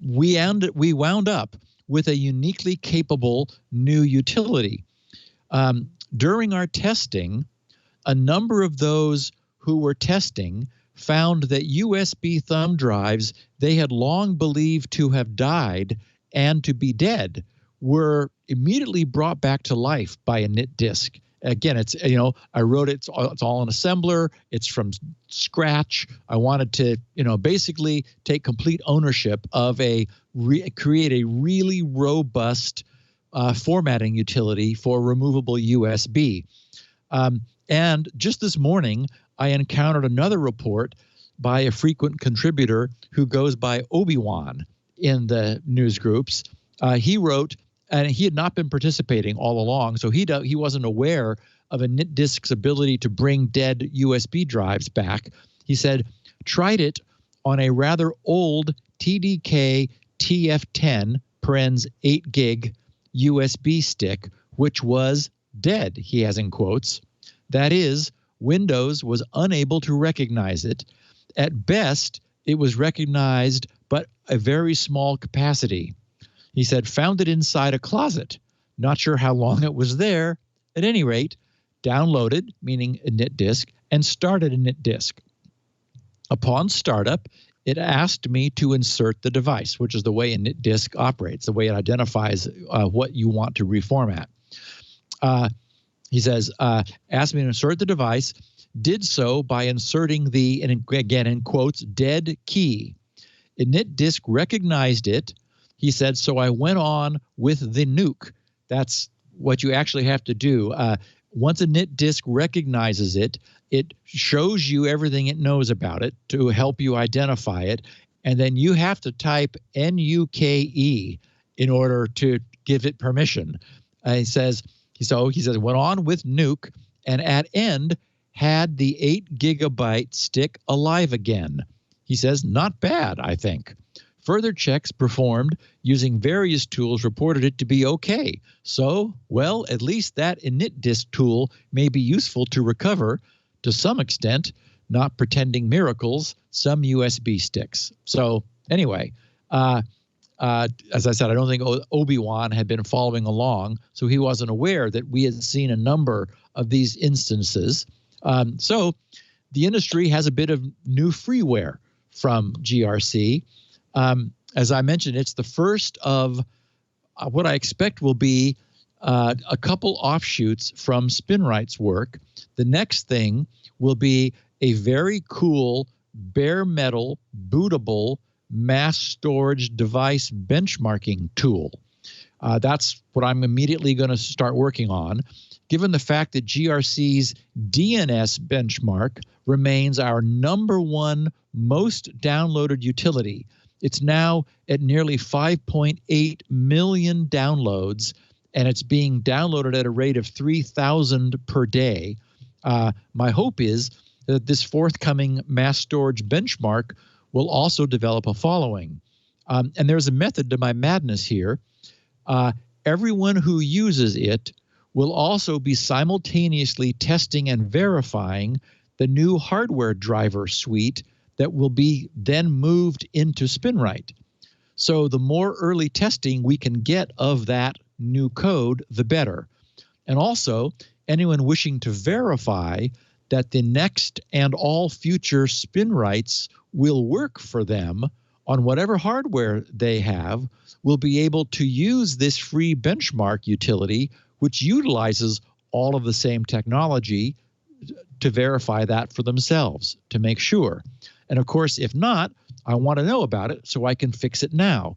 S4: we wound up with a uniquely capable new utility. During our testing, a number of those who were testing found that USB thumb drives they had long believed to have died and to be dead were immediately brought back to life by Init Disk. Again, it's, I wrote it, it's all in assembler. It's from scratch. I wanted to, basically take complete ownership of create a really robust formatting utility for removable USB. And just this morning, I encountered another report by a frequent contributor who goes by Obi-Wan in the news groups. He wrote, and he had not been participating all along, so he wasn't aware of Init Disk's ability to bring dead USB drives back. He said, tried it on a rather old TDK TF10 parens 8 gig USB stick, which was dead, he has in quotes. That is, Windows was unable to recognize it. At best, it was recognized, but a very small capacity. He said, found it inside a closet. Not sure how long it was there. At any rate, downloaded, meaning Init Disk, and started Init Disk. Upon startup, it asked me to insert the device, which is the way Init Disk operates, the way it identifies what you want to reformat. He says, asked me to insert the device, did so by inserting the, and again in quotes, dead key. Init Disk recognized it. He said, so I went on with the nuke. That's what you actually have to do. Once Init Disk recognizes it, it shows you everything it knows about it to help you identify it. And then you have to type NUKE in order to give it permission. He says, went on with nuke, and at end had the 8 gigabyte stick alive again. He says, not bad, I think. Further checks performed using various tools reported it to be okay. So, well, at least that Init Disk tool may be useful to recover, to some extent, not pretending miracles, some USB sticks. So anyway, as I said, I don't think Obi-Wan had been following along, so he wasn't aware that we had seen a number of these instances. So the industry has a bit of new freeware from GRC. As I mentioned, it's the first of what I expect will be a couple offshoots from SpinRight's work. The next thing will be a very cool bare metal bootable mass storage device benchmarking tool. That's what I'm immediately going to start working on. Given the fact that GRC's DNS benchmark remains our #1 most downloaded utility. It's now at nearly 5.8 million downloads, and it's being downloaded at a rate of 3,000 per day. My hope is that this forthcoming mass storage benchmark will also develop a following. And there's a method to my madness here. Everyone who uses it will also be simultaneously testing and verifying the new hardware driver suite that will be then moved into SpinRight. So the more early testing we can get of that new code, the better. And also, anyone wishing to verify that the next and all future SpinRights will work for them on whatever hardware they have will be able to use this free benchmark utility, which utilizes all of the same technology, to verify that for themselves, to make sure. And of course, if not, I want to know about it so I can fix it now.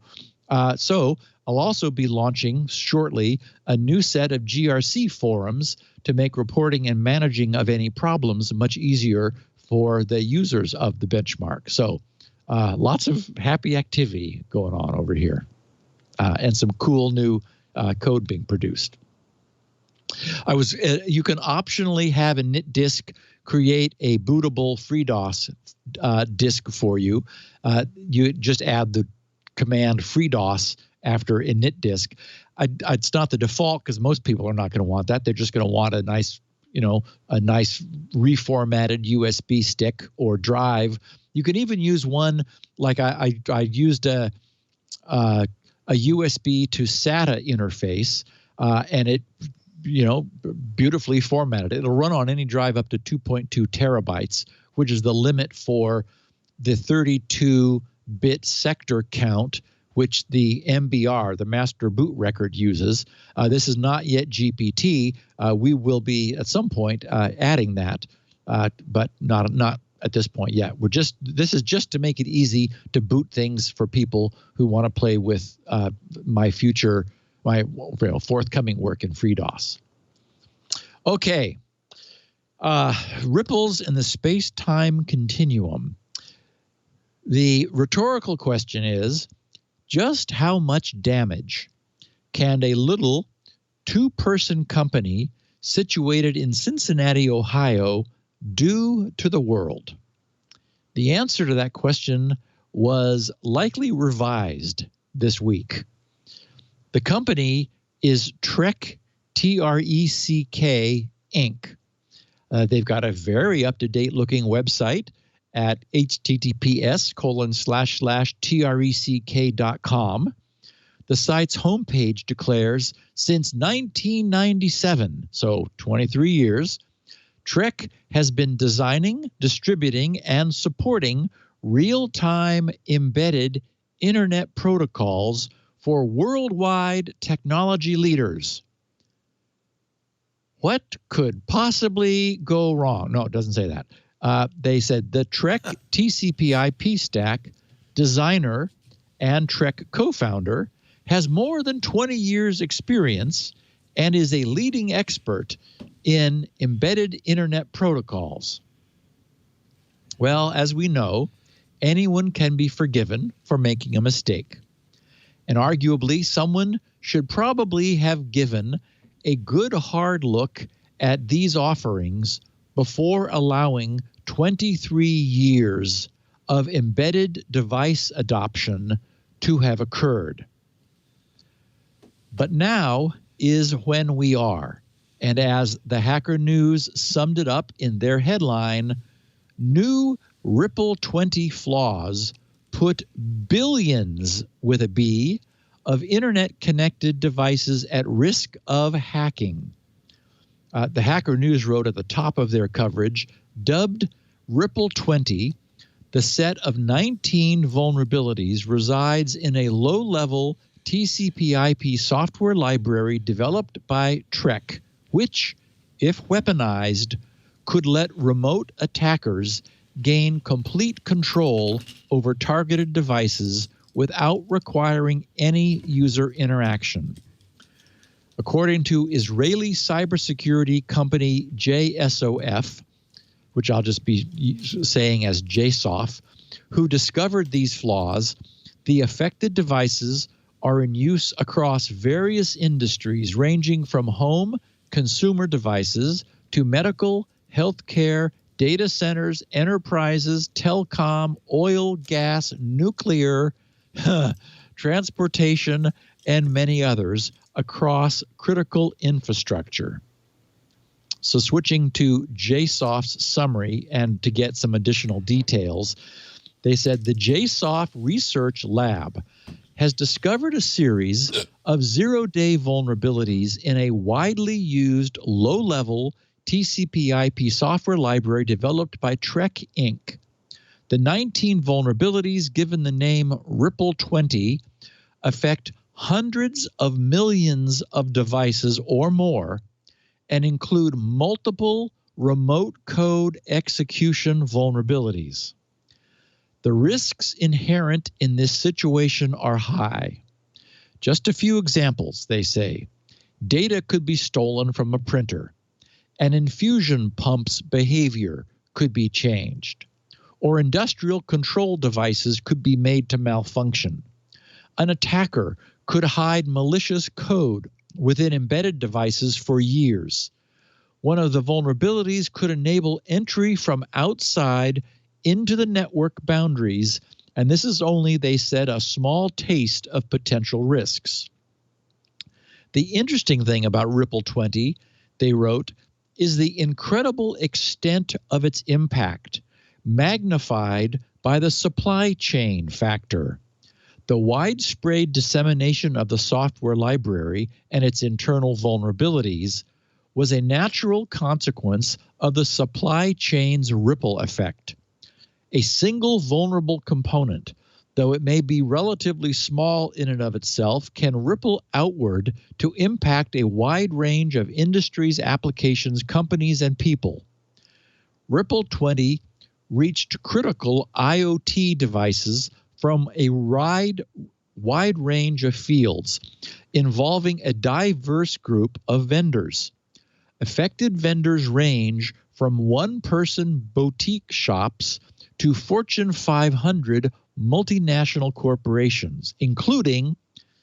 S4: So I'll also be launching shortly a new set of GRC forums to make reporting and managing of any problems much easier for the users of the benchmark. So lots of happy activity going on over here, and some cool new code being produced. You can optionally have Init Disk create a bootable FreeDOS disk for you. You just add the command FreeDOS after Init Disk. It's not the default because most people are not going to want that. They're just going to want a nice, a nice reformatted USB stick or drive. You can even use one like I used a USB to SATA interface, and it beautifully formatted. It'll run on any drive up to 2.2 terabytes, which is the limit for the 32-bit sector count, which the MBR, the master boot record, uses. This is not yet GPT. We will be at some point adding that, but not at this point yet. This is just to make it easy to boot things for people who want to play with my forthcoming work in FreeDOS. Okay, ripples in the space-time continuum. The rhetorical question is, just how much damage can a little two-person company situated in Cincinnati, Ohio, do to the world? The answer to that question was likely revised this week. The company is Trek, T-R-E-C-K, Inc. They've got a very up-to-date looking website at https://treck.com. The site's homepage declares, since 1997, so 23 years, Trek has been designing, distributing, and supporting real-time embedded internet protocols for worldwide technology leaders. What could possibly go wrong? No, it doesn't say that. They said the Trek TCP/IP stack designer and Trek co-founder has more than 20 years experience and is a leading expert in embedded internet protocols. Well, as we know, anyone can be forgiven for making a mistake. And arguably, someone should probably have given a good hard look at these offerings before allowing 23 years of embedded device adoption to have occurred. But now is when we are. And as the Hacker News summed it up in their headline, new Ripple20 flaws put billions, with a B, of internet-connected devices at risk of hacking. The Hacker News wrote at the top of their coverage, dubbed Ripple20, the set of 19 vulnerabilities resides in a low-level TCP/IP software library developed by Trek, which, if weaponized, could let remote attackers gain complete control over targeted devices without requiring any user interaction. According to Israeli cybersecurity company JSOF, which I'll just be saying as JSOF, who discovered these flaws, the affected devices are in use across various industries ranging from home consumer devices to medical, healthcare, data centers, enterprises, telecom, oil, gas, nuclear, transportation, and many others across critical infrastructure. So switching to JSOF's summary and to get some additional details, they said the JSOF Research Lab has discovered a series of zero-day vulnerabilities in a widely used low-level TCP/IP software library developed by Trek Inc. The 19 vulnerabilities, given the name Ripple20, affect hundreds of millions of devices or more and include multiple remote code execution vulnerabilities. The risks inherent in this situation are high. Just a few examples, they say. Data could be stolen from a printer. An infusion pump's behavior could be changed. Or industrial control devices could be made to malfunction. An attacker could hide malicious code within embedded devices for years. One of the vulnerabilities could enable entry from outside into the network boundaries, and this is only, they said, a small taste of potential risks. The interesting thing about Ripple20, they wrote, is the incredible extent of its impact, magnified by the supply chain factor. The widespread dissemination of the software library and its internal vulnerabilities was a natural consequence of the supply chain's ripple effect. A single vulnerable component, though it may be relatively small in and of itself, can ripple outward to impact a wide range of industries, applications, companies, and people. Ripple20 reached critical IoT devices from a wide range of fields, involving a diverse group of vendors. Affected vendors range from one-person boutique shops to Fortune 500 multinational corporations, including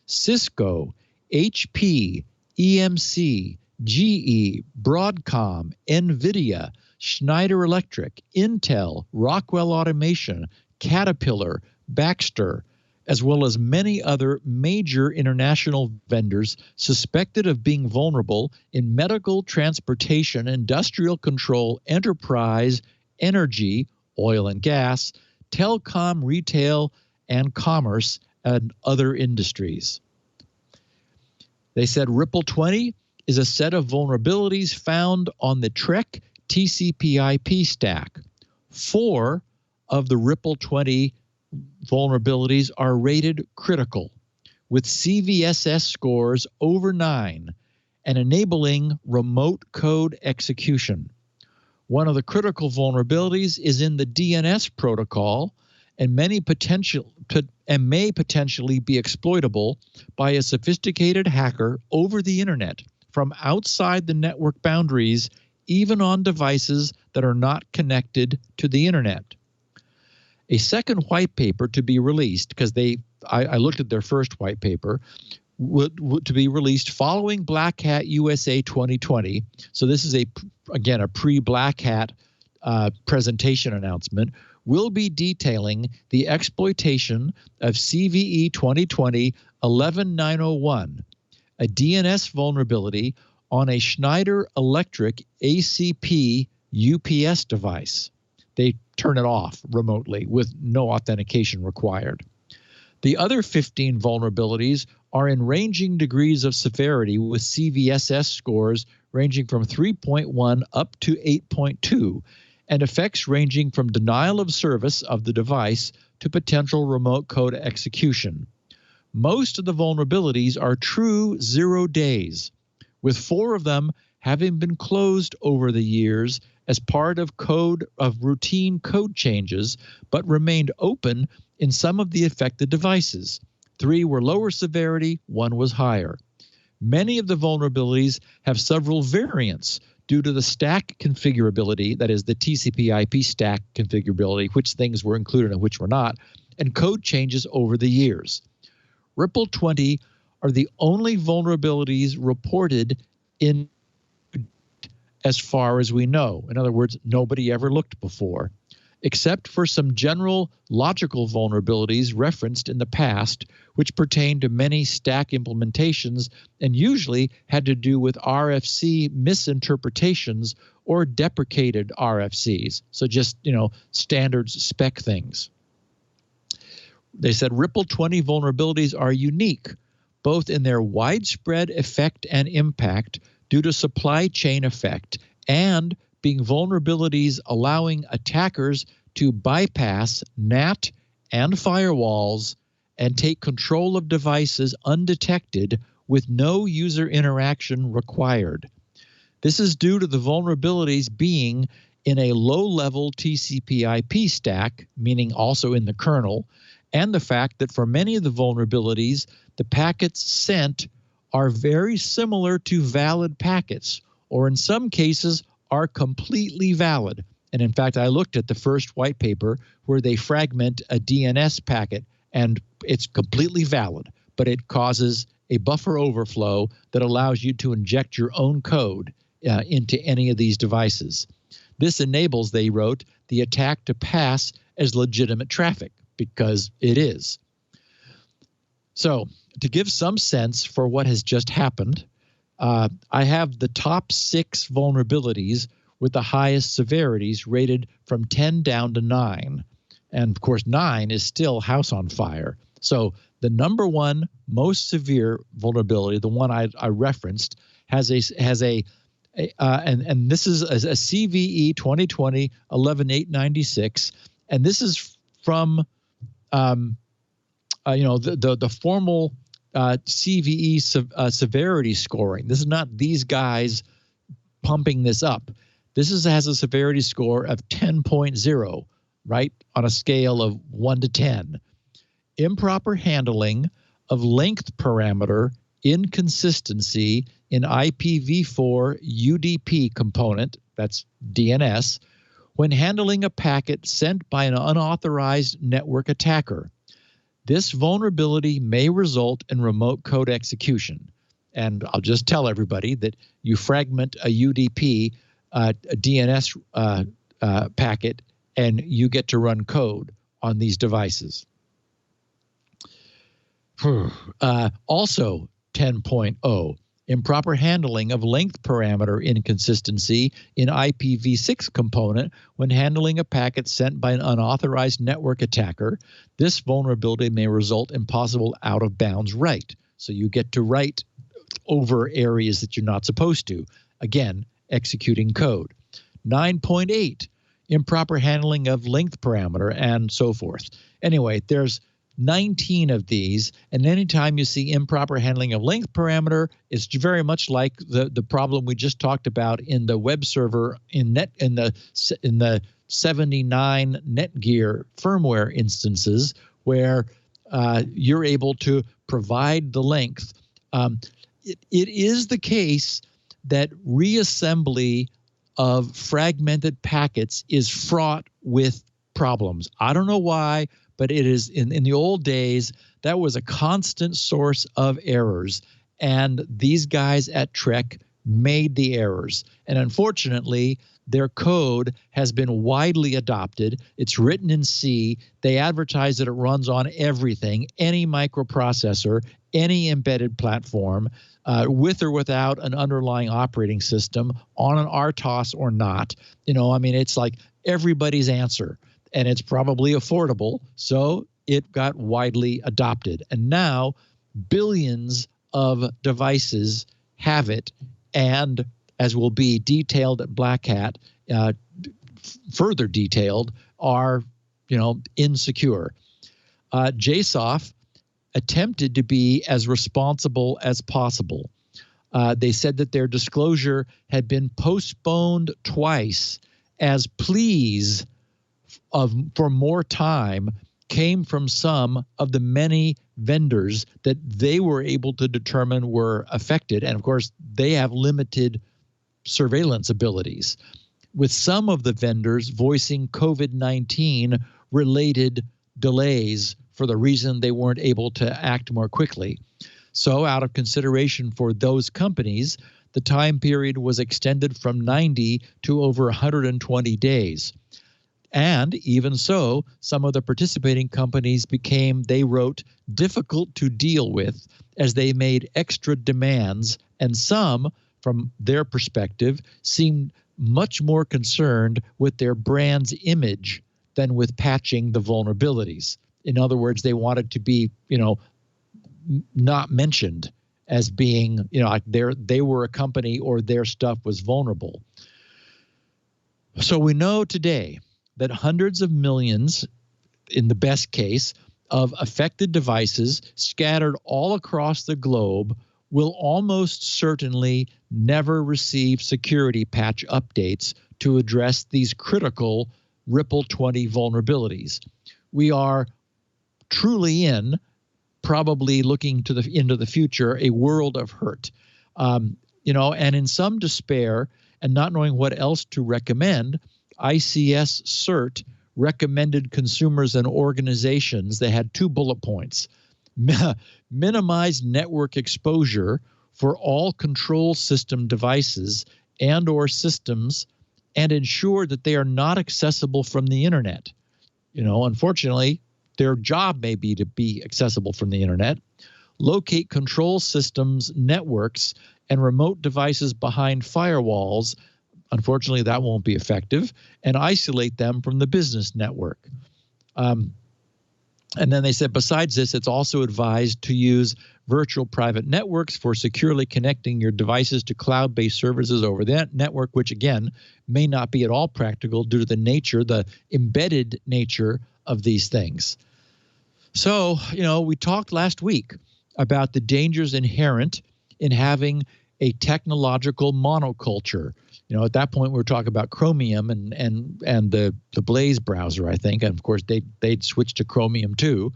S4: Cisco, HP, EMC, GE, Broadcom, NVIDIA, Schneider Electric, Intel, Rockwell Automation, Caterpillar, Baxter, as well as many other major international vendors suspected of being vulnerable in medical, transportation, industrial control, enterprise, energy, oil and gas, telecom, retail, and commerce, and other industries. They said Ripple20 is a set of vulnerabilities found on the TREC TCP/IP stack. 4 of the Ripple20 vulnerabilities are rated critical, with CVSS scores over 9 and enabling remote code execution. One of the critical vulnerabilities is in the DNS protocol, and may potentially be exploitable by a sophisticated hacker over the internet from outside the network boundaries, even on devices that are not connected to the internet. A second white paper to be released, because I looked at their first white paper, to be released following Black Hat USA 2020. So this is again a pre-Black Hat presentation announcement. Will be detailing the exploitation of CVE 2020-11901, a DNS vulnerability on a Schneider Electric ACP UPS device. They turn it off remotely with no authentication required. The other 15 vulnerabilities are in ranging degrees of severity, with CVSS scores ranging from 3.1 up to 8.2, and effects ranging from denial of service of the device to potential remote code execution. Most of the vulnerabilities are true 0 days, with 4 of them having been closed over the years as part of routine code changes, but remained open in some of the affected devices. 3 were lower severity, 1 was higher. Many of the vulnerabilities have several variants due to the stack configurability, that is the TCP/IP stack configurability, which things were included and which were not, and code changes over the years. Ripple20 are the only vulnerabilities reported in, as far as we know. In other words, nobody ever looked before, except for some general logical vulnerabilities referenced in the past, which pertain to many stack implementations and usually had to do with RFC misinterpretations or deprecated RFCs. So just, standards spec things. They said Ripple20 vulnerabilities are unique, both in their widespread effect and impact due to supply chain effect, and being vulnerabilities allowing attackers to bypass NAT and firewalls and take control of devices undetected with no user interaction required. This is due to the vulnerabilities being in a low-level TCP/IP stack, meaning also in the kernel, and the fact that for many of the vulnerabilities, the packets sent are very similar to valid packets, or in some cases are completely valid. And in fact, I looked at the first white paper where they fragment a DNS packet, and it's completely valid, but it causes a buffer overflow that allows you to inject your own code into any of these devices. This enables, they wrote, the attack to pass as legitimate traffic, because it is. So to give some sense for what has just happened, I have the top 6 vulnerabilities with the highest severities rated from 10 down to 9. And of course, 9 is still house on fire. So the number 1 most severe vulnerability, the one I referenced, has a and this is a CVE 2020-11896, and this is from the formal CVE severity scoring. This is not these guys pumping this up. This has a severity score of 10.0, right, on a scale of 1 to 10. Improper handling of length parameter inconsistency in IPv4 UDP component, that's DNS, when handling a packet sent by an unauthorized network attacker. This vulnerability may result in remote code execution. And I'll just tell everybody that you fragment a UDP a DNS packet, and you get to run code on these devices. Also, 10.0, improper handling of length parameter inconsistency in IPv6 component when handling a packet sent by an unauthorized network attacker. This vulnerability may result in possible out-of-bounds write. So you get to write over areas that you're not supposed to. Again, executing code. 9.8, improper handling of length parameter, and so forth. Anyway, there's 19 of these, and anytime you see improper handling of length parameter, it's very much like the problem we just talked about in the web server in the 79 Netgear firmware instances, where you're able to provide the length. It is the case that reassembly of fragmented packets is fraught with problems. I don't know why, but it is in the old days, that was a constant source of errors. And these guys at Trek made the errors. And unfortunately, their code has been widely adopted. It's written in C. They advertise that it runs on everything, any microprocessor, any embedded platform, with or without an underlying operating system, on an RTOS or not. I mean, it's like everybody's answer. And it's probably affordable, so it got widely adopted. And now billions of devices have it, and as will be detailed at Black Hat, further detailed, are insecure. JSOF attempted to be as responsible as possible. They said that their disclosure had been postponed twice as pleas for more time came from some of the many vendors that they were able to determine were affected. And of course, they have limited surveillance abilities, with some of the vendors voicing COVID-19 related delays for the reason they weren't able to act more quickly. So out of consideration for those companies, the time period was extended from 90 to over 120 days. And even so, some of the participating companies became, they wrote, difficult to deal with as they made extra demands, and some, from their perspective, seemed much more concerned with their brand's image than with patching the vulnerabilities. In other words, they wanted to be, not mentioned as being, like they were a company or their stuff was vulnerable. So we know today that hundreds of millions, in the best case, of affected devices scattered all across the globe will almost certainly never receive security patch updates to address these critical Ripple20 vulnerabilities. We are truly in, probably looking to into the future, a world of hurt. And in some despair and not knowing what else to recommend, ICS CERT recommended consumers and organizations, they had 2 bullet points: minimize network exposure for all control system devices and or systems, and ensure that they are not accessible from the internet. Unfortunately, their job may be to be accessible from the internet. Locate control systems, networks, and remote devices behind firewalls. Unfortunately, that won't be effective, and isolate them from the business network. And then they said, besides this, it's also advised to use virtual private networks for securely connecting your devices to cloud-based services over that network, which again, may not be at all practical due to the embedded nature of these things. So, we talked last week about the dangers inherent in having a technological monoculture. At that point, we were talking about Chromium and the Blaze browser, I think. And of course, they'd switched to Chromium too.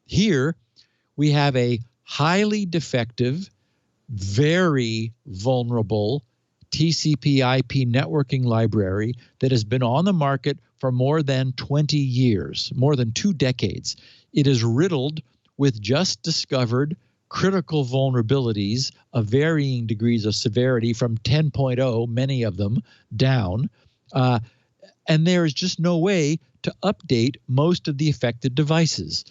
S4: Here, we have a highly defective, very vulnerable TCP/IP networking library that has been on the market for more than 20 years, more than 2 decades. It is riddled with just discovered critical vulnerabilities of varying degrees of severity from 10.0, many of them, down. And there is just no way to update most of the affected devices.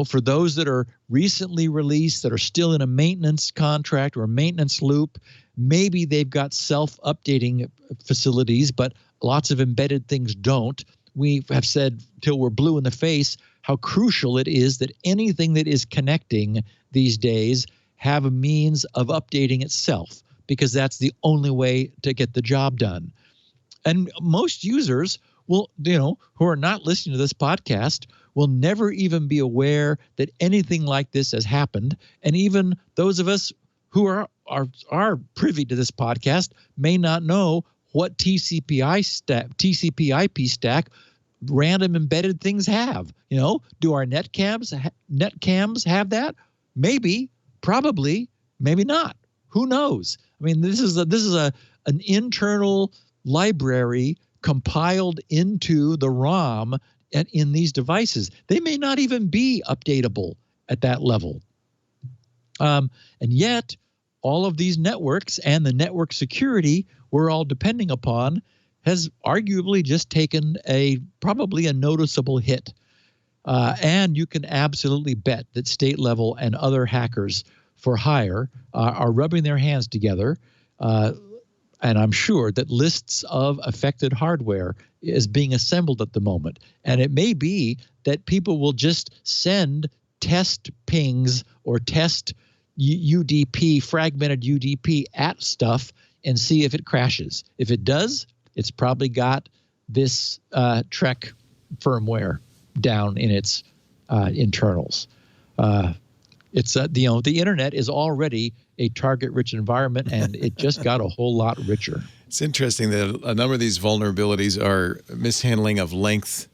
S4: For those that are recently released, that are still in a maintenance contract or a maintenance loop, maybe they've got self-updating facilities, but lots of embedded things don't. We have said till we're blue in the face how crucial it is that anything that is connecting these days have a means of updating itself, because that's the only way to get the job done. And most users will, who are not listening to this podcast, will never even be aware that anything like this has happened. And even those of us who are privy to this podcast may not know what TCP/IP stack random embedded things have. Do our netcams have that? Maybe, probably, maybe not. Who knows? I mean, this is an internal library compiled into the ROM in these devices. They may not even be updatable at that level. And yet, all of these networks and the network security we're all depending upon has arguably just taken probably a noticeable hit. And you can absolutely bet that state level and other hackers for hire are rubbing their hands together. And I'm sure that lists of affected hardware is being assembled at the moment. And it may be that people will just send test pings or test UDP, fragmented UDP at stuff and see if it crashes. If it does, it's probably got this Trek firmware down in its internals. It's the internet is already a target-rich environment, and it just got a whole lot richer.
S1: It's interesting that a number of these vulnerabilities are mishandling of length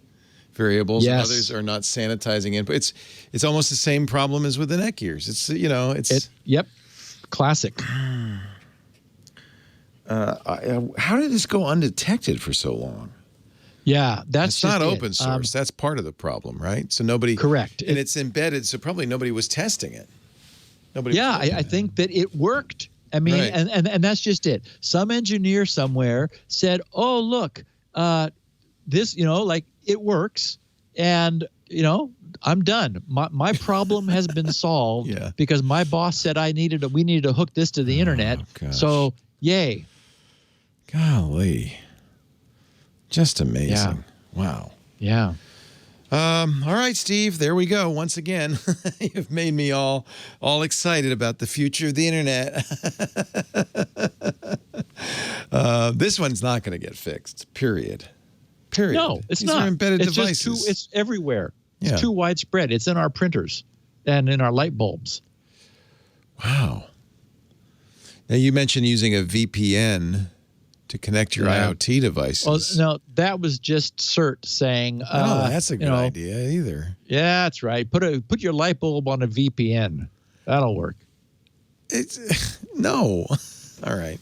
S1: variables,
S4: yes.
S1: And others are not sanitizing input. It's almost the same problem as with the Netgears.
S4: Yep, classic.
S1: How did this go undetected for so long?
S4: Yeah,
S1: it's not open source. That's part of the problem, right? So nobody.
S4: Correct.
S1: And it's embedded, so probably nobody was testing it.
S4: I think that it worked. I mean, right. and that's just it. Some engineer somewhere said, "Oh, look, this, it works," and I'm done. My problem has been solved because my boss said we needed to hook this to the internet. So, yay!
S1: Golly, just amazing! Yeah. Wow.
S4: Yeah.
S1: All right, Steve, there we go. Once again, you've made me all excited about the future of the internet. This one's not going to get fixed, period.
S4: No, it's not.
S1: These are embedded
S4: it's
S1: devices.
S4: It's everywhere. It's too widespread. It's in our printers and in our light bulbs.
S1: Wow. Now, you mentioned using a VPN to connect your IoT devices.
S4: Well, no, that was just CERT saying.
S1: That's a good idea either.
S4: Yeah, that's right. Put your light bulb on a VPN. That'll work.
S1: No. All right.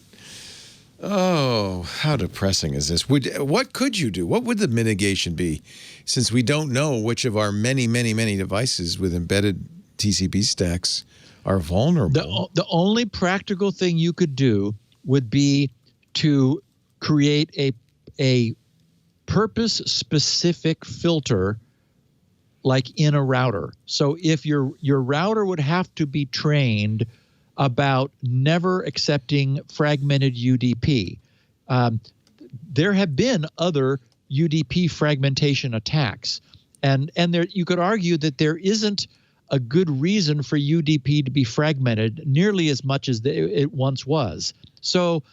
S1: Oh, how depressing is this? What could you do? What would the mitigation be, since we don't know which of our many, many, many devices with embedded TCP stacks are vulnerable?
S4: The only practical thing you could do would be to create a purpose-specific filter like in a router. So if your router would have to be trained about never accepting fragmented UDP. There have been other UDP fragmentation attacks, and there you could argue that there isn't a good reason for UDP to be fragmented nearly as much as it once was. So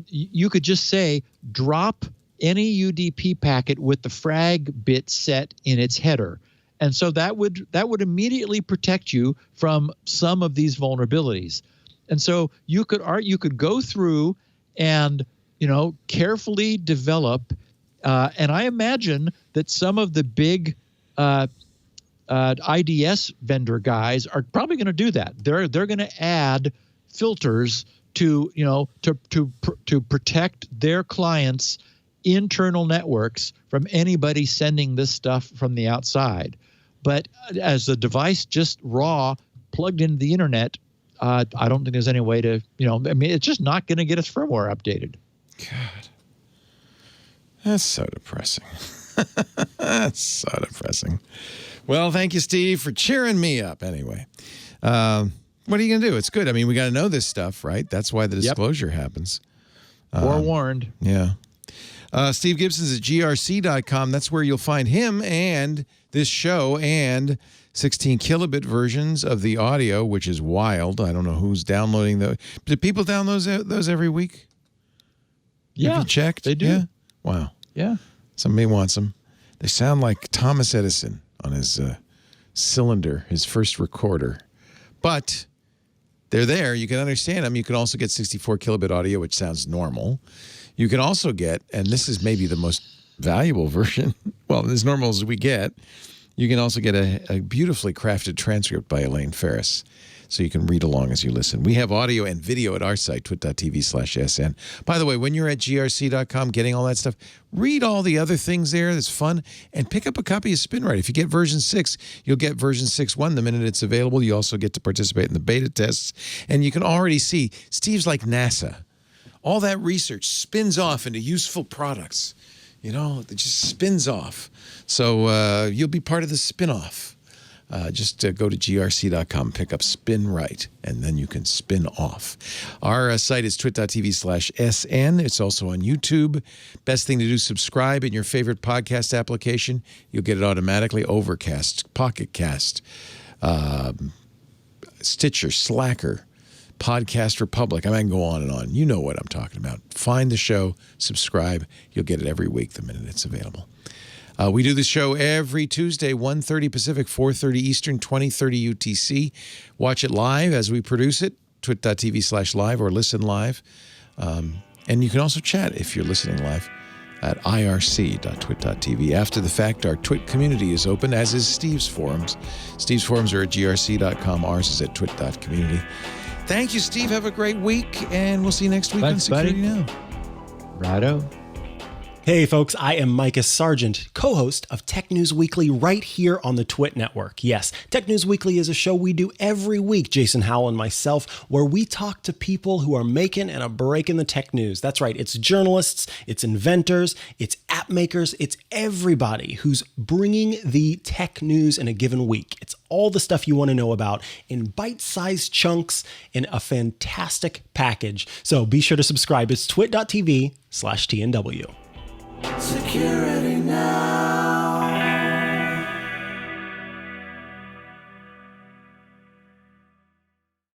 S4: you could just say drop any UDP packet with the frag bit set in its header. And so that would immediately protect you from some of these vulnerabilities. And so you could go through and carefully develop. And I imagine that some of the big IDS vendor guys are probably going to do that. They're going to add filters to protect their clients' internal networks from anybody sending this stuff from the outside. But as the device just raw plugged into the internet, I don't think there's any way to, it's just not going to get its firmware updated.
S1: God, that's so depressing. That's so depressing. Well, thank you, Steve, for cheering me up anyway. What are you going to do? It's good. I mean, we got to know this stuff, right? That's why the disclosure happens.
S4: Forewarned.
S1: Yeah. Steve Gibson's at grc.com. That's where you'll find him and this show and 16 kilobit versions of the audio, which is wild. I don't know who's downloading those. Do people download those every week?
S4: Yeah.
S1: Have you checked?
S4: They do.
S1: Yeah? Wow.
S4: Yeah.
S1: Somebody wants them. They sound like Thomas Edison on his cylinder, his first recorder. But they're there. You can understand them. You can also get 64 kilobit audio, which sounds normal. You can also get, and this is maybe the most valuable version, well, as normal as we get, you can also get a beautifully crafted transcript by Elaine Ferris, so you can read along as you listen. We have audio and video at our site, twit.tv/SN. By the way, when you're at grc.com getting all that stuff, read all the other things there. That's fun. And pick up a copy of SpinRite. If you get version 6, you'll get version 6.1 the minute it's available. You also get to participate in the beta tests. And you can already see Steve's like NASA. All that research spins off into useful products. It just spins off. So you'll be part of the spin-off. Just go to grc.com, pick up SpinRite, and then you can spin off. Our site is twit.tv/SN. It's also on YouTube. Best thing to do, subscribe in your favorite podcast application. You'll get it automatically. Overcast, Pocket Cast, Stitcher, Slacker, Podcast Republic. I can go on and on. You know what I'm talking about. Find the show, subscribe. You'll get it every week the minute it's available. We do this show every Tuesday, 1:30 Pacific, 4:30 Eastern, 20:30 UTC. Watch it live as we produce it, twit.tv/live or listen live. And you can also chat if you're listening live at irc.twit.tv. After the fact, our Twit community is open, as is Steve's forums. Steve's forums are at grc.com. Ours is at twit.community. Thank you, Steve. Have a great week, and we'll see you next week on Security Now.
S4: Righto.
S5: Hey folks, I am Micah Sargent, co-host of Tech News Weekly right here on the TWiT network. Yes, Tech News Weekly is a show we do every week, Jason Howell and myself, where we talk to people who are making and a break in the tech news. That's right, it's journalists, it's inventors, it's app makers, it's everybody who's bringing the tech news in a given week. It's all the stuff you want to know about in bite-sized chunks in a fantastic package. So be sure to subscribe. It's twit.tv/TNW.
S2: Security.